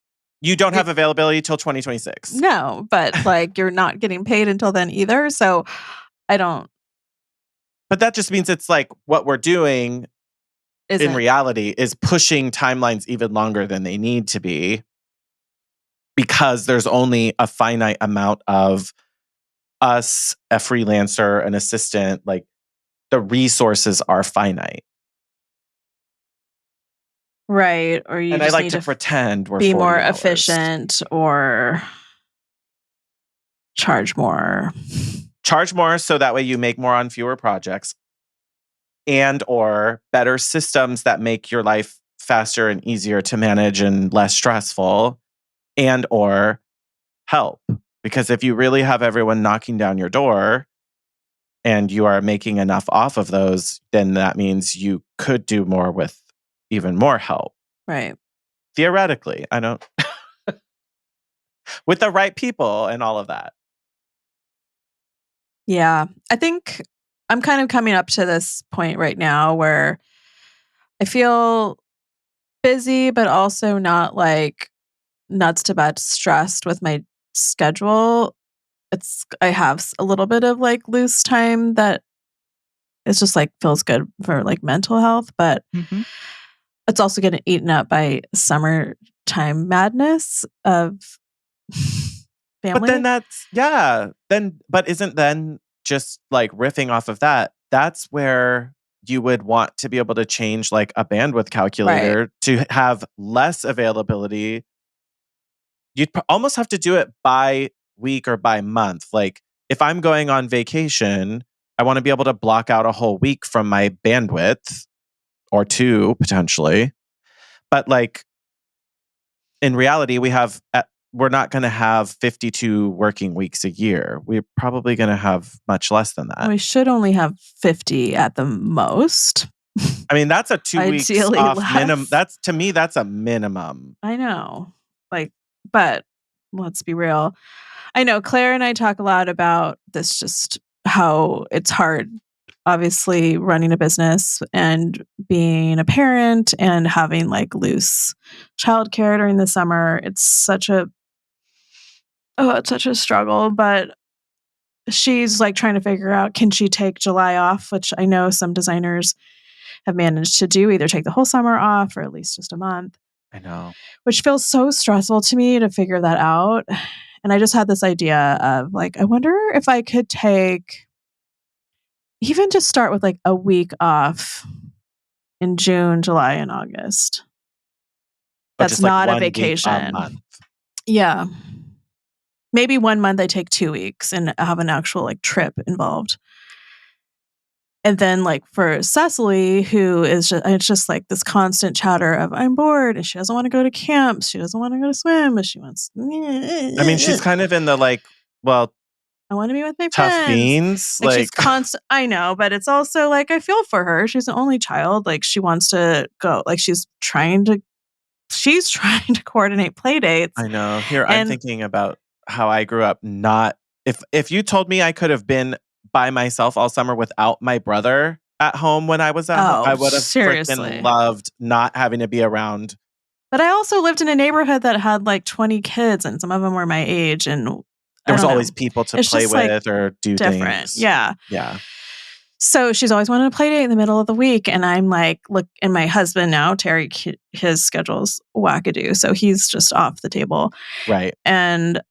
You don't have availability till 2026. no, but like you're not getting paid until then either. So I don't. But that just means it's like what we're doing in reality is pushing timelines even longer than they need to be because there's only a finite amount of us, a freelancer, an assistant. Like, the resources are finite. Right. Or you And I just like need to pretend we're be 40 more hours. efficient or charge more. Charge more so that way you make more on fewer projects, and or better systems that make your life faster and easier to manage and less stressful, and or help. Because if you really have everyone knocking down your door and you are making enough off of those, then that means you could do more with even more help. Right. Theoretically, I don't with the right people and all of that. Yeah. I think I'm kind of coming up to this point right now where I feel busy, but also not like nuts to bed stressed with my schedule. I have a little bit of like loose time that it's just like feels good for like mental health, but it's also getting eaten up by summertime madness of family. But then but isn't then just like riffing off of that, that's where you would want to be able to change like a bandwidth calculator to have less availability. You'd almost have to do it by week or by month. Like, if I'm going on vacation, I want to be able to block out a whole week from my bandwidth, or 2 potentially. But like, in reality, we're not going to have 52 working weeks a year. We're probably going to have much less than that. We should only have 50 at the most. I mean, that's a 2 weeks Ideally off less. minimum. To me, that's a minimum. I know. Like, but let's be real. I know Claire and I talk a lot about this, just how it's hard, obviously, running a business and being a parent and having like loose childcare during the summer. It's such a struggle. But she's like trying to figure out, can she take July off, which I know some designers have managed to do, either take the whole summer off or at least just a month. I know. Which feels so stressful to me to figure that out. And I just had this idea of like, I wonder if I could take, even just start with like a week off in June, July, and August. That's like not a 1 week vacation. a month. Yeah. Maybe 1 month I take 2 weeks and have an actual like trip involved. And then like for Cecily, who is just, it's just like this constant chatter of, I'm bored and she doesn't want to go to camps. She doesn't want to go to swim, but she wants. I mean, she's kind of in the like, well, I want to be with my tough friends. beans. Like she's constant. I know, but it's also like, I feel for her. She's an only child. Like she wants to go. Like she's trying to coordinate play dates. I know. Here, I'm thinking about how I grew up. Not if you told me I could have been by myself all summer without my brother at home when I was at home, I would have freaking loved not having to be around. But I also lived in a neighborhood that had like 20 kids, and some of them were my age, and there was always people to play with or do things. Yeah. Yeah. So she's always wanted a play date in the middle of the week. And I'm like, look, and my husband now, Terry, his schedule's wackadoo. So he's just off the table. Right. And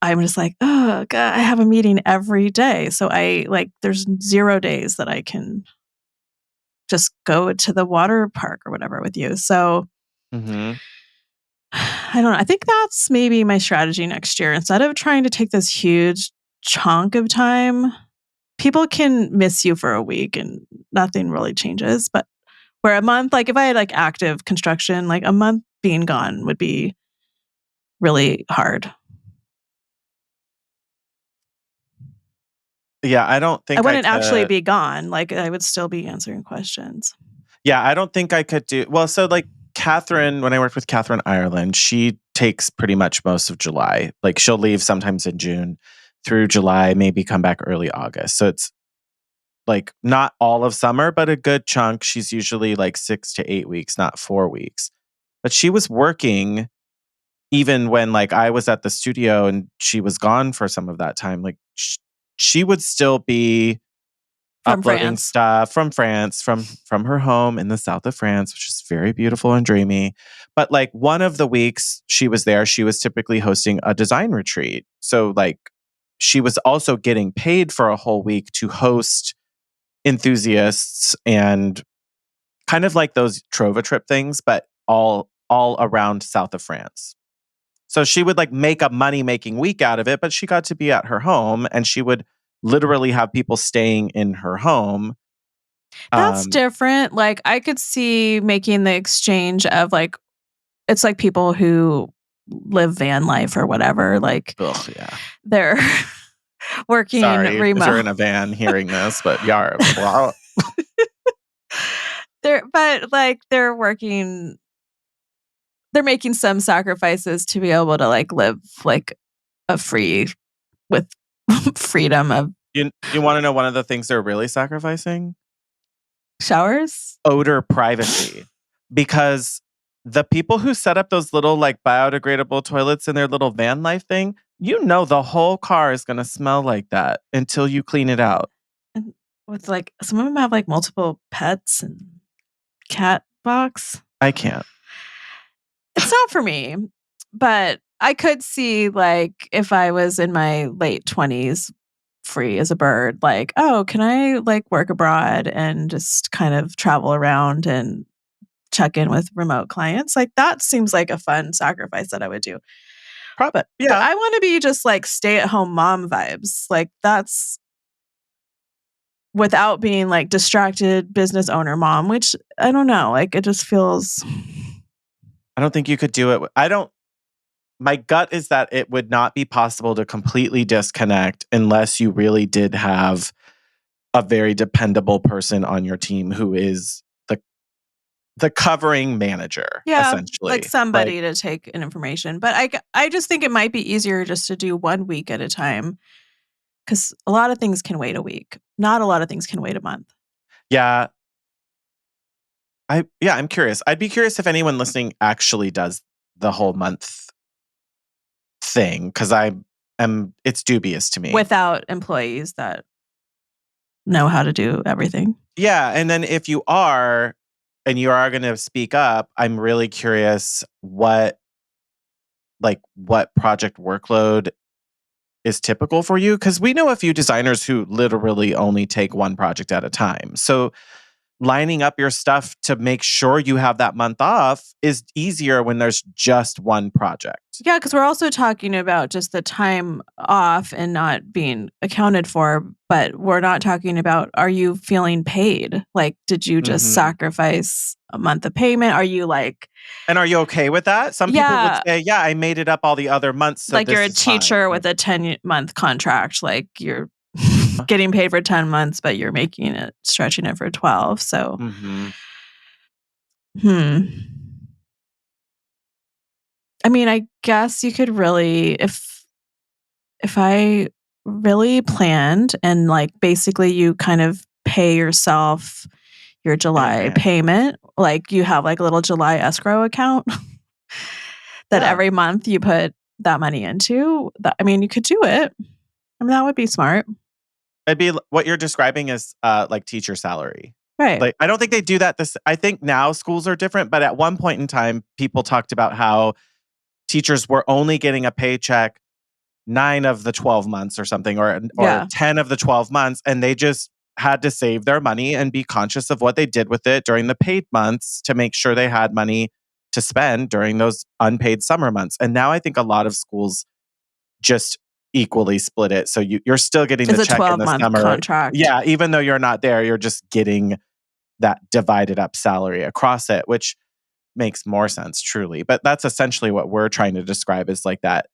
I'm just like, oh, God, I have a meeting every day. So there's 0 days that I can just go to the water park or whatever with you. So I don't know. I think that's maybe my strategy next year. Instead of trying to take this huge chunk of time, people can miss you for a week and nothing really changes. But where a month, like if I had like active construction, like a month being gone would be really hard. Yeah, I don't think I wouldn't actually be gone. Like I would still be answering questions. Yeah, I don't think I could do well. So like Catherine, when I worked with Catherine Ireland, she takes pretty much most of July. Like she'll leave sometimes in June through July, maybe come back early August. So it's like not all of summer, but a good chunk. She's usually like 6 to 8 weeks, not 4 weeks. But she was working even when like I was at the studio and she was gone for some of that time. Like she would still be From uploading France. stuff from France, from her home in the south of France, which is very beautiful and dreamy. But like one of the weeks she was there, she was typically hosting a design retreat. So like she was also getting paid for a whole week to host enthusiasts and kind of like those Trova trip things, but all around south of France. So she would like make a money making week out of it, but she got to be at her home and she would literally have people staying in her home. That's Um, different. Like I could see making the exchange of like it's like people who live van life or whatever. Like ugh, yeah. they're working Sorry if you're remote. in a van hearing this, but yeah, well, But like they're making some sacrifices to be able to like live like a free with freedom of you want to know one of the things they're really sacrificing? showers. Odor privacy. Because the people who set up those little like biodegradable toilets in their little van life thing, you know the whole car is going to smell like that until you clean it out. And with like some of them have like multiple pets and cat box. I can't. It's not for me, but I could see like if I was in my late 20s free as a bird, like, oh, can I like work abroad and just kind of travel around and check in with remote clients? Like that seems like a fun sacrifice that I would do. But Yeah. I want to be just like stay at home mom vibes. Like that's without being like distracted business owner mom, which I don't know, like it just feels I don't think you could do it. I don't My gut is that it would not be possible to completely disconnect unless you really did have a very dependable person on your team who is the covering manager, yeah, like essentially. Like, somebody to take an information. But I just think it might be easier just to do 1 week at a time cuz a lot of things can wait a week. Not a lot of things can wait a month. yeah, I'm curious. I'd be curious if anyone listening actually does the whole month thing because it's dubious to me. Without employees that know how to do everything. Yeah, and then if you are and you are going to speak up, I'm really curious what project workload is typical for you because we know a few designers who literally only take one project at a time. So lining up your stuff to make sure you have that month off is easier when there's just one project. Yeah, because we're also talking about just the time off and not being accounted for, but we're not talking about are you feeling paid? Like, did you just Mhm. sacrifice a month of payment? Are you like, And are you okay with that? Some people would yeah, say, "Yeah, I made it up all the other months, so like you're this a is fine." teacher Like, with a 10-month contract, like you're getting paid for 10 months, but you're making it, stretching it for 12. So, mhm. hmm. I mean, I guess you could really, if I really planned and like basically you kind of pay yourself your In July advance. payment, like you have like a little July escrow account that Yeah. every month you put that money into. That, I mean, you could do it. I mean, that would be smart. It'd be what you're describing is like teacher salary. Right. Like I don't think they do that I think now schools are different, but at one point in time people talked about how teachers were only getting a paycheck 9 of the 12 months or something or Yeah. 10 of the 12 months and they just had to save their money and be conscious of what they did with it during the paid months to make sure they had money to spend during those unpaid summer months. And now I think a lot of schools just equally split it. So you're still getting It's the a check in the 12-month summer. contract. Yeah, even though you're not there, you're just getting that divided up salary across it, which makes more sense truly. But that's essentially what we're trying to describe is like that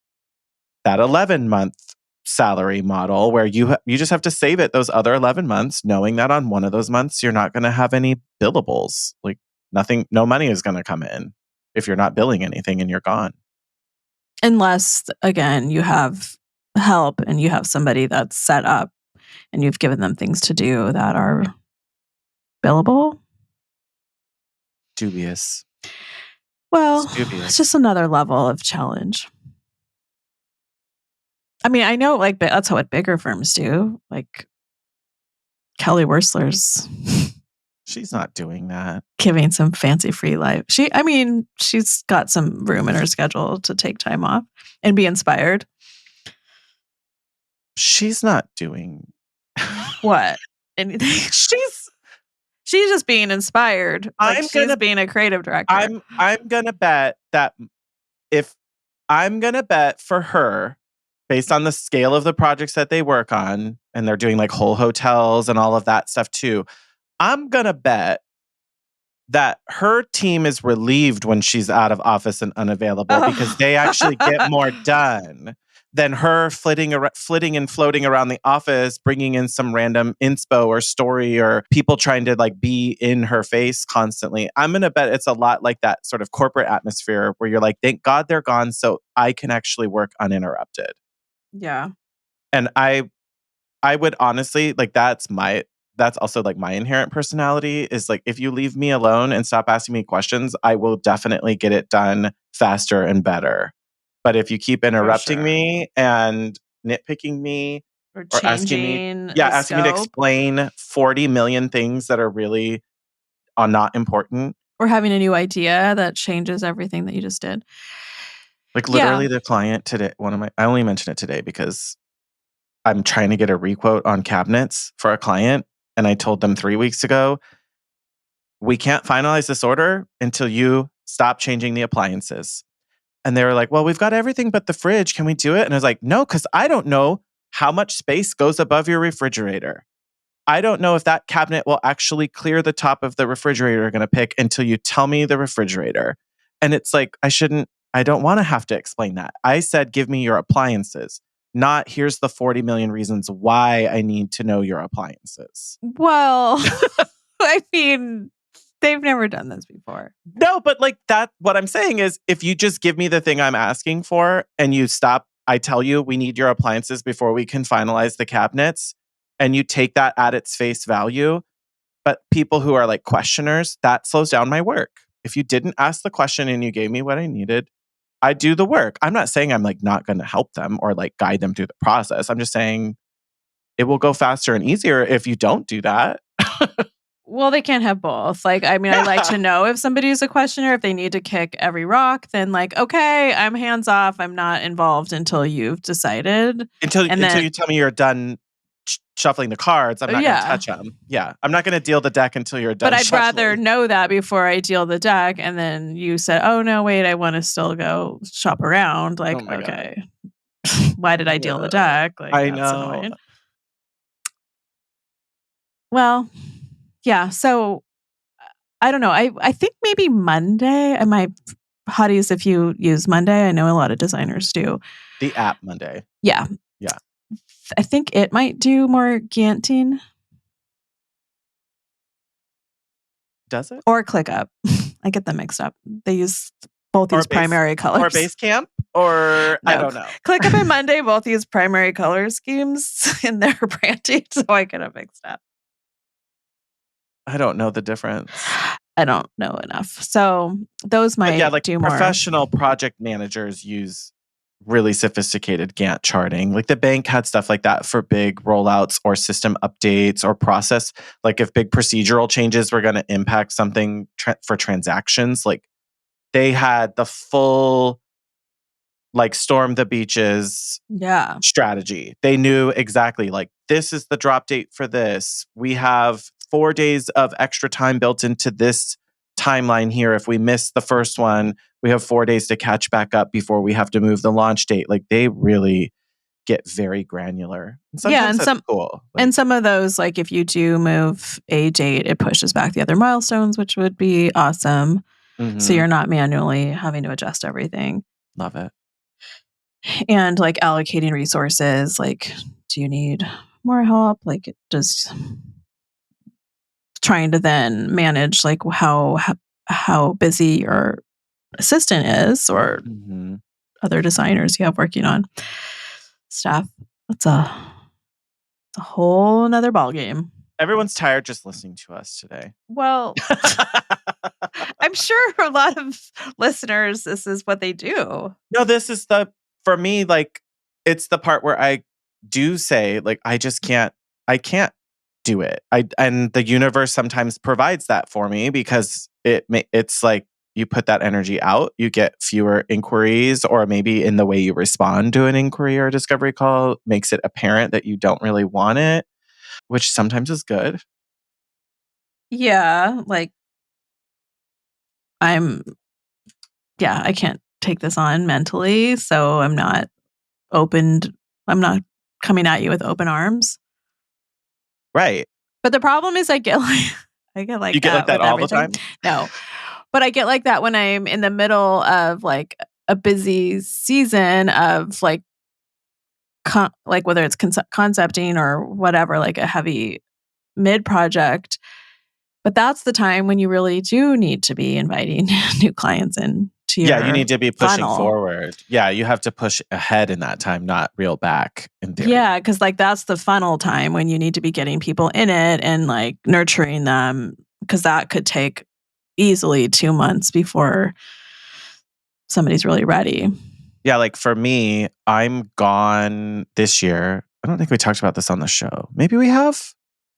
11-month salary model where you just have to save it those other 11 months, knowing that on one of those months you're not going to have any billables. Like nothing, no money is going to come in if you're not billing anything and you're gone. Unless, again, you have help and you have somebody that's set up and you've given them things to do that are billable. Dubious. Well, It's dubious. it's just another level of challenge. I mean, I know like that's what bigger firms do. Like Kelly Wersler's She's not doing that. giving some fancy free life. She's got some room in her schedule to take time off and be inspired. She's not doing what? Anything? She's just being inspired. Like she's being a creative director. I'm gonna bet that I'm gonna bet for her, based on the scale of the projects that they work on, and they're doing like whole hotels and all of that stuff too. I'm gonna bet that her team is relieved when she's out of office and unavailable because they actually get more done than her flitting and floating around the office, bringing in some random inspo or story or people trying to like be in her face constantly. I'm going to bet it's a lot like that sort of corporate atmosphere where you're like, thank God they're gone so I can actually work uninterrupted. Yeah. And I would honestly, like that's also like my inherent personality is like, if you leave me alone and stop asking me questions, I will definitely get it done faster and better. But if you keep interrupting me and nitpicking me or asking me to explain 40 million things that are really not important. Or having a new idea that changes everything that you just did. Like literally the client today, I only mention it today because I'm trying to get a requote on cabinets for a client. And I told them 3 weeks ago, we can't finalize this order until you stop changing the appliances. And they were like, well, we've got everything but the fridge. Can we do it? And I was like, no, because I don't know how much space goes above your refrigerator. I don't know if that cabinet will actually clear the top of the refrigerator you're going to pick until you tell me the refrigerator. And it's like, I don't want to have to explain that. I said, give me your appliances, not here's the 40 million reasons why I need to know your appliances. Well, I mean, they've never done this before. No, but like what I'm saying is if you just give me the thing I'm asking for and you stop, I tell you we need your appliances before we can finalize the cabinets and you take that at its face value. But people who are like questioners, that slows down my work. If you didn't ask the question and you gave me what I needed, I do the work. I'm not saying I'm like not going to help them or like guide them through the process. I'm just saying it will go faster and easier if you don't do that. Well, they can't have both. Like, I mean, I like to know if somebody's a questioner, if they need to kick every rock, then like, okay, I'm hands off. I'm not involved until you've decided. Until you tell me you're done shuffling the cards, I'm not going to touch them. Yeah. I'm not going to deal the deck until you're done. But I'd rather know that before I deal the deck. And then you said, oh, no, wait, I want to still go shop around. Like, okay, why did I deal the deck? Like, I that's know. Annoying. Well, yeah. So I don't know. I think maybe Monday, and my hotties, if you use Monday, I know a lot of designers do. The app Monday. Yeah. Yeah. I think it might do more Ganting. Does it? Or ClickUp. I get them mixed up. They use both use primary colors. Or Basecamp? Or no. I don't know. ClickUp and Monday both use primary color schemes in their branding, so I get them mixed up. I don't know the difference. I don't know enough. So those might do more. Professional project managers use really sophisticated Gantt charting. Like the bank had stuff like that for big rollouts or system updates or process. Like if big procedural changes were going to impact something for transactions, like they had the full like storm the beaches strategy. They knew exactly like this is the drop date for this. We have 4 days of extra time built into this timeline here. If we miss the first one, we have 4 days to catch back up before we have to move the launch date. Like they really get very granular. And sometimes that's cool. Like, and some of those, like if you do move a date, it pushes back the other milestones, which would be awesome. Mm-hmm. So you're not manually having to adjust everything. Love it. and like allocating resources. Like, do you need more help? Like, just trying to then manage like how busy your assistant is or Mm-hmm. other designers you have working on stuff. It's a whole nother ballgame. Everyone's tired just listening to us today. Well, I'm sure for a lot of listeners, this is what they do. No, this is for me, like, it's the part where I do say, like, I can't do it. And the universe sometimes provides that for me because it's like you put that energy out, you get fewer inquiries, or maybe in the way you respond to an inquiry or a discovery call makes it apparent that you don't really want it, which sometimes is good. Yeah, like I'm I can't take this on mentally, so I'm not coming at you with open arms. Right. But the problem is I get You like get like that that with all the everything. time? No. But I get like that when I'm in the middle of like a busy season of like like whether it's concepting or whatever, like a heavy mid project. But that's the time when you really do need to be inviting new clients in to Yeah, you your need to be pushing funnel. forward. Yeah, you have to push ahead in that time, not reel back in theory. Yeah, because like that's the funnel time when you need to be getting people in it and like nurturing them because that could take easily 2 months before somebody's really ready. Yeah, like for me, I'm gone this year. I don't think we talked about this on the show. Maybe we have.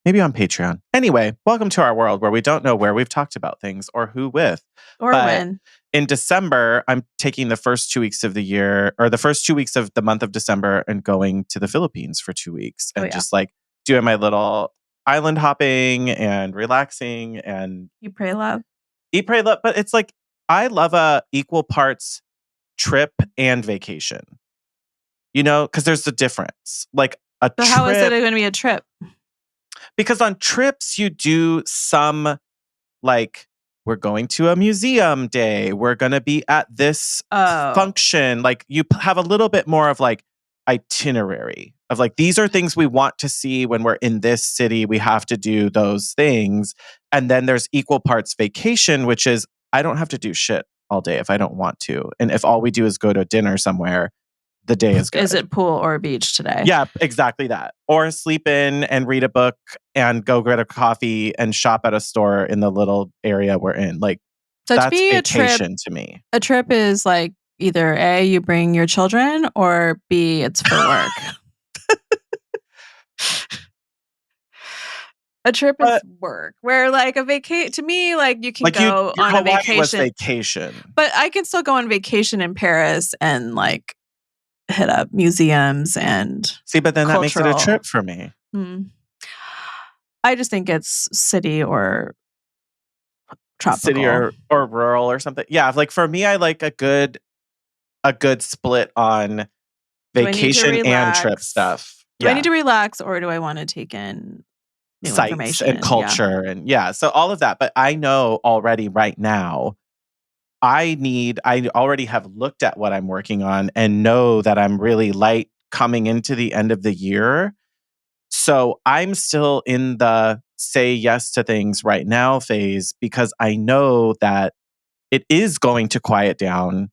Maybe on Patreon. Anyway, welcome to our world where we don't know where we've talked about things or who with. Or But when. in December, I'm taking the first 2 weeks of the year or the first 2 weeks of the month of December and going to the Philippines for 2 weeks Oh and yeah. just like doing my little island hopping and relaxing and You pray love. eat, pray, love. But it's like I love a equal parts trip and vacation, because there's a difference. Like a So how is it trip, going to be a trip? because on trips, you do some like, we're going to a museum day, we're going to be at this Oh, function. Like, you have a little bit more of like itinerary of like, these are things we want to see when we're in this city. We have to do those things. And then there's equal parts vacation, which is I don't have to do shit all day if I don't want to. And if all we do is go to dinner somewhere, the day is is good. it pool or beach today? Yeah, exactly that. Or sleep in and read a book and go get a coffee and shop at a store in the little area we're in. Like, So to that's me, vacation to me. a trip is like either A, you bring your children, or B, it's for work. A trip is But work. Where like a vacation to me, like you can like, your go on a Hawaii was vacation, vacation. but I can still go on vacation in Paris and like hit up museums and See, but then that makes it a cultural. trip for me. Hmm. I just think it's city or City tropical. or rural or something. Yeah, like for me, I like a good split on Do I need to vacation and trip relax? stuff. Do I need Yeah. to relax or do I want to take in new Sites and information? Yeah. culture and yeah, so all of that. But I know already right now I already have looked at what I'm working on and know that I'm really light coming into the end of the year. So I'm still in the say yes to things right now phase because I know that it is going to quiet down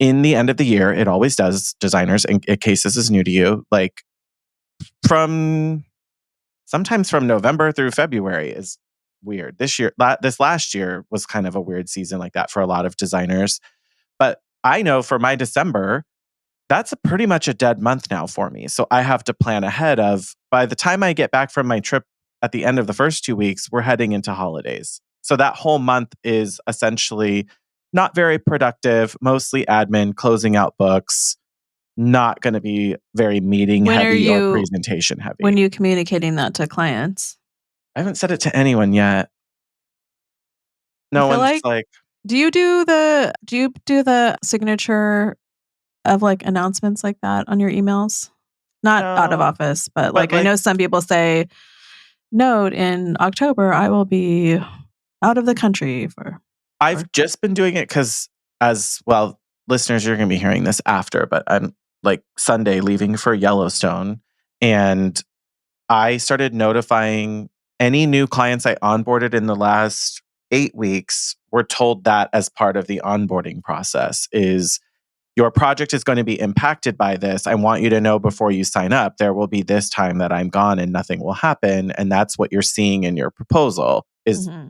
in the end of the year. It always does, designers, in case this is new to you. Like, from sometimes from November through February is weird. This last year was kind of a weird season like that for a lot of designers. But I know for my December, that's pretty much a dead month now for me. So I have to plan ahead of by the time I get back from my trip at the end of the first 2 weeks, we're heading into holidays. So that whole month is essentially not very productive, mostly admin, closing out books, not going to be very meeting When are heavy or you presentation when heavy. you communicating that to clients? I haven't said it to anyone yet. I No feel one's like like, do you do the signature of like announcements like that on your emails? Not out of no. office, but But like I like, know some people say, note in October I will be out of the country for or I've just been doing it because, as well, listeners, you're going to be hearing this after, but like Sunday leaving for Yellowstone, and I started notifying any new clients I onboarded in the last 8 weeks were told that as part of the onboarding process is your project is going to be impacted by this. I want you to know before you sign up, there will be this time that I'm gone and nothing will happen. And that's what you're seeing in your proposal is Mhm.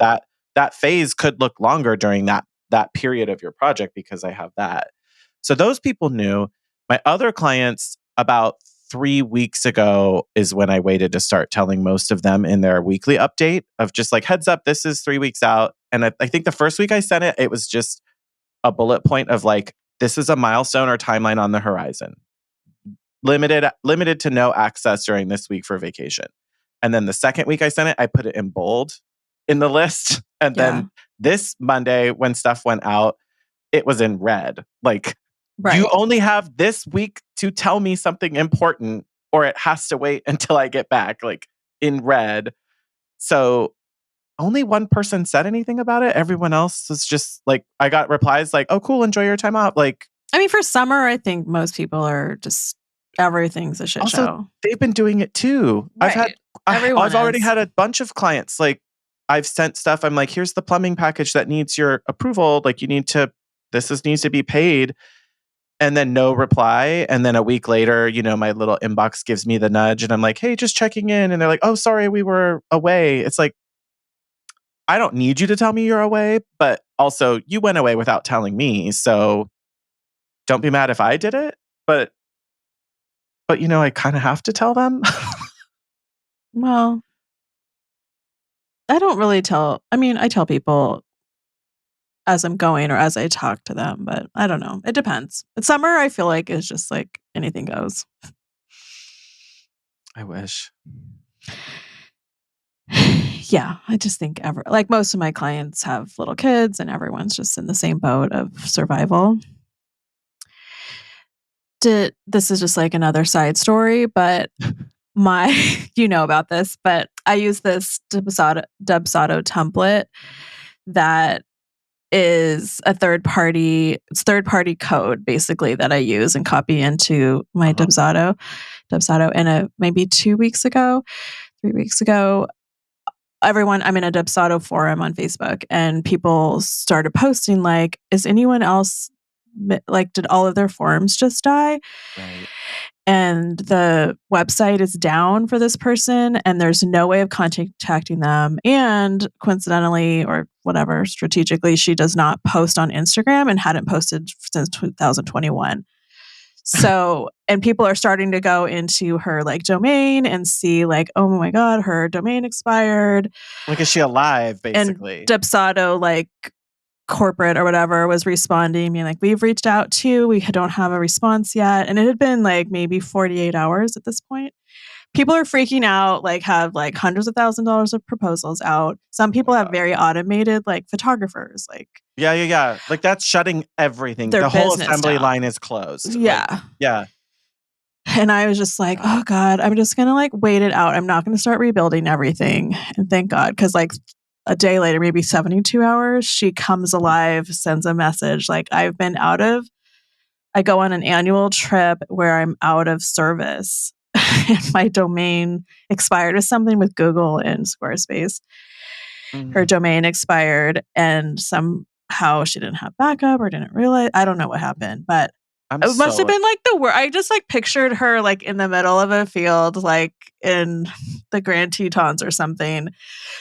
that phase could look longer during that period of your project because I have that. So those people knew. My other clients, about 3 weeks ago is when I waited to start telling most of them in their weekly update of just like, heads up, this is 3 weeks out. And I think the first week I sent it, it was just a bullet point of like, this is a milestone or timeline on the horizon. Limited to no access during this week for vacation. And then the second week I sent it, I put it in bold in the list. And Yeah. then this Monday, when stuff went out, it was in red. Like, you Right. only have this week to tell me something important, or it has to wait until I get back, like in red. So only one person said anything about it. Everyone else was just like, I got replies like, oh, cool, enjoy your time out. Like, I mean, for summer, I think most people are just everything's a shit also, show. they've been doing it too. Right. Everyone I've already is. had a bunch of clients. Like, I've sent stuff. I'm like, here's the plumbing package that needs your approval. Like, needs to be paid. And then no reply. And then a week later, my little inbox gives me the nudge and I'm like, hey, just checking in. And they're like, oh, sorry, we were away. It's like, I don't need you to tell me you're away, but also you went away without telling me. So don't be mad if I did it. But I kind of have to tell them. Well, I don't really tell. I mean, I tell people as I'm going or as I talk to them, but I don't know. It depends. But summer, I feel like is just like anything goes. I wish. Yeah, I just think like most of my clients have little kids and everyone's just in the same boat of survival. This is just like another side story, but my you know about this, but I use this Dubsado template that is a third party code basically that I use and copy into my Uh-huh. Dubsado. And maybe 2 weeks ago, 3 weeks ago, I'm in a Dubsado forum on Facebook and people started posting like, is anyone else like, did all of their forums just die? Right. And the website is down for this person and there's no way of contacting them. And coincidentally, or whatever, strategically, she does not post on Instagram and hadn't posted since 2021. So, and people are starting to go into her like domain and see like, oh my God, her domain expired. Like, is she alive, And basically? Dubsado, like corporate or whatever, was responding, being like, we've reached out to, we don't have a response yet. And it had been like maybe 48 hours at this point. People are freaking out, like have like hundreds of $1,000s of proposals out. Some Oh my people have God. very automated like photographers, like Yeah, yeah, yeah. Like, that's shutting everything. their The whole business assembly down. line is closed. Like, Yeah. yeah. And I was just like, God. oh God, I'm just going to like wait it out. I'm not going to start rebuilding everything. And thank God. Cause like a day later, maybe 72 hours, she comes alive, sends a message like, I go on an annual trip where I'm out of service. And my domain expired or something with Google and Squarespace. Her Mm. domain expired and somehow she didn't have backup or didn't realize. I don't know what happened, but I'm it must have so been like the worst. I just like pictured her like in the middle of a field, like in the Grand Tetons or something.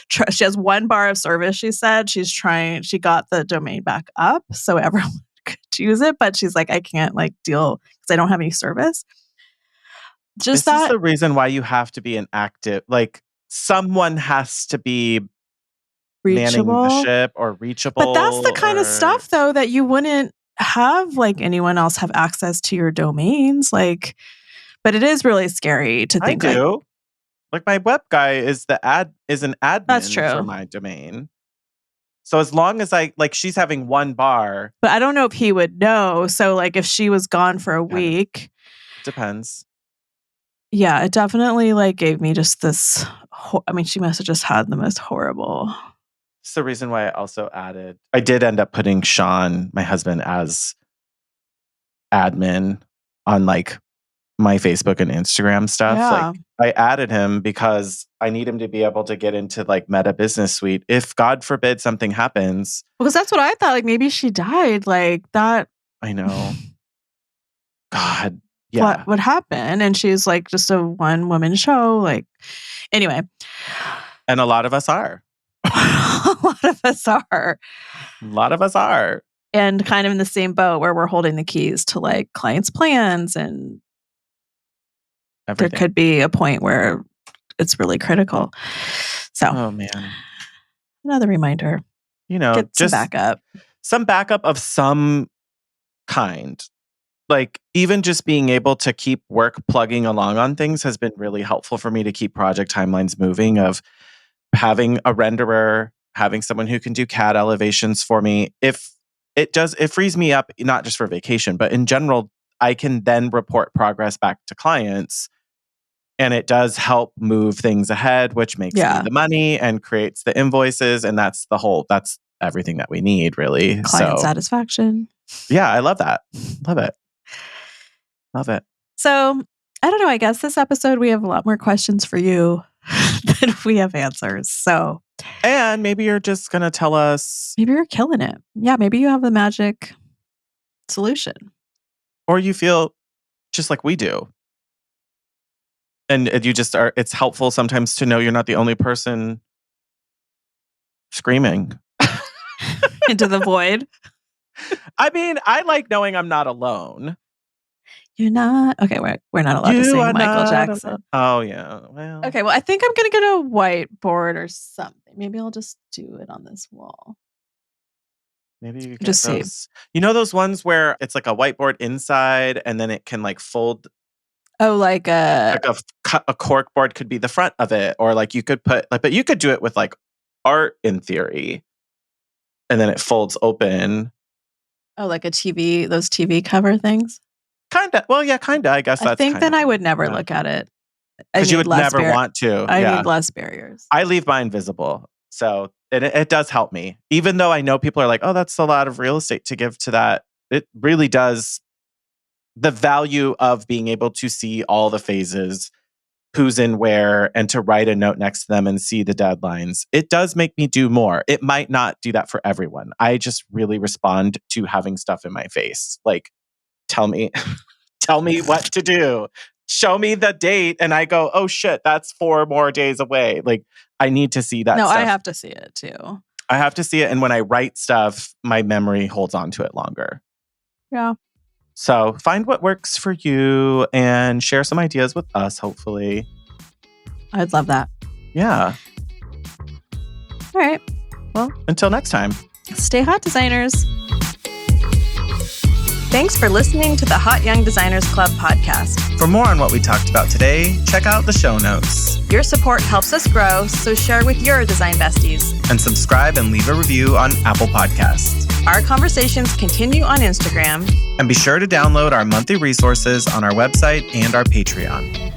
She has one bar of service. She said she got the domain back up so everyone could use it, but she's like, I can't like deal because I don't have any service. Just This is that the reason why you have to be an active, like, someone has to be manning the reachable. ship or But that's the reachable kind of or stuff though that you wouldn't have like anyone else have access to your domains. Like, but it is really scary to I think like do. Like, my web guy is an that's admin for true. my domain. So as long as she's having one bar, But I don't know if he would know. So like if she was gone for a kind of week, depends. yeah, it definitely like gave me just this I mean, she must have just had the most horrible. It's the reason why I did end up putting Shaun, my husband, as admin on like my Facebook and Instagram stuff. Yeah. Like I added him because I need him to be able to get into like Meta Business Suite. If God forbid something happens. Because that's what I thought. Like maybe she died. Like that. I know. God. Yeah. What happened? And she's like just a one woman show. Like anyway. And a lot of us are. A lot of us are. A lot of us are. And kind of in the same boat where we're holding the keys to like clients' plans, and everything. There could be a point where it's really critical. So, oh man, another reminder. Get just some backup of some kind. Like even just being able to keep work plugging along on things has been really helpful for me to keep project timelines moving. Of having a renderer, having someone who can do CAD elevations for me. If it frees me up, not just for vacation, but in general, I can then report progress back to clients. And it does help move things ahead, which makes me the money and creates the invoices. And that's everything that we need, really. Client satisfaction. Yeah, I love that. Love it. Love it. So, I don't know. I guess this episode, we have a lot more questions for you than we have answers. So, and maybe you're just going to tell us. Maybe you're killing it. Yeah, maybe you have the magic solution. Or you feel just like we do. And you just are, it's helpful sometimes to know you're not the only person screaming into the void. I mean, I like knowing I'm not alone. You're not. Okay, we're not allowed to sing Michael Jackson. Oh, yeah. Well. Okay, well, I think I'm going to get a whiteboard or something. Maybe I'll just do it on this wall. Maybe you get those. You know those ones where it's like a whiteboard inside and then it can like fold. Oh, like a cork board could be the front of it, or like you could put like, but you could do it with like art in theory, and then it folds open. Oh, like a TV, those TV cover things. Kinda. Well, yeah, kinda. I guess that's. I think then I would never look at it because you would never want to. I need less barriers. I leave mine visible, so it does help me, even though I know people are like, "Oh, that's a lot of real estate to give to that." It really does. The value of being able to see all the phases, who's in where, and to write a note next to them and see the deadlines. It does make me do more. It might not do that for everyone. I just really respond to having stuff in my face. Like, tell me what to do. Show me the date. And I go, oh shit, that's 4 more days away. Like, I need to see that stuff. I have to see it too. I have to see it. And when I write stuff, my memory holds on to it longer. Yeah. So find what works for you and share some ideas with us, hopefully. I'd love that. Yeah. All right. Well, until next time. Stay hot, designers. Thanks for listening to the Hot Young Designers Club podcast. For more on what we talked about today, check out the show notes. Your support helps us grow, so share with your design besties. And subscribe and leave a review on Apple Podcasts. Our conversations continue on Instagram. And be sure to download our monthly resources on our website and our Patreon.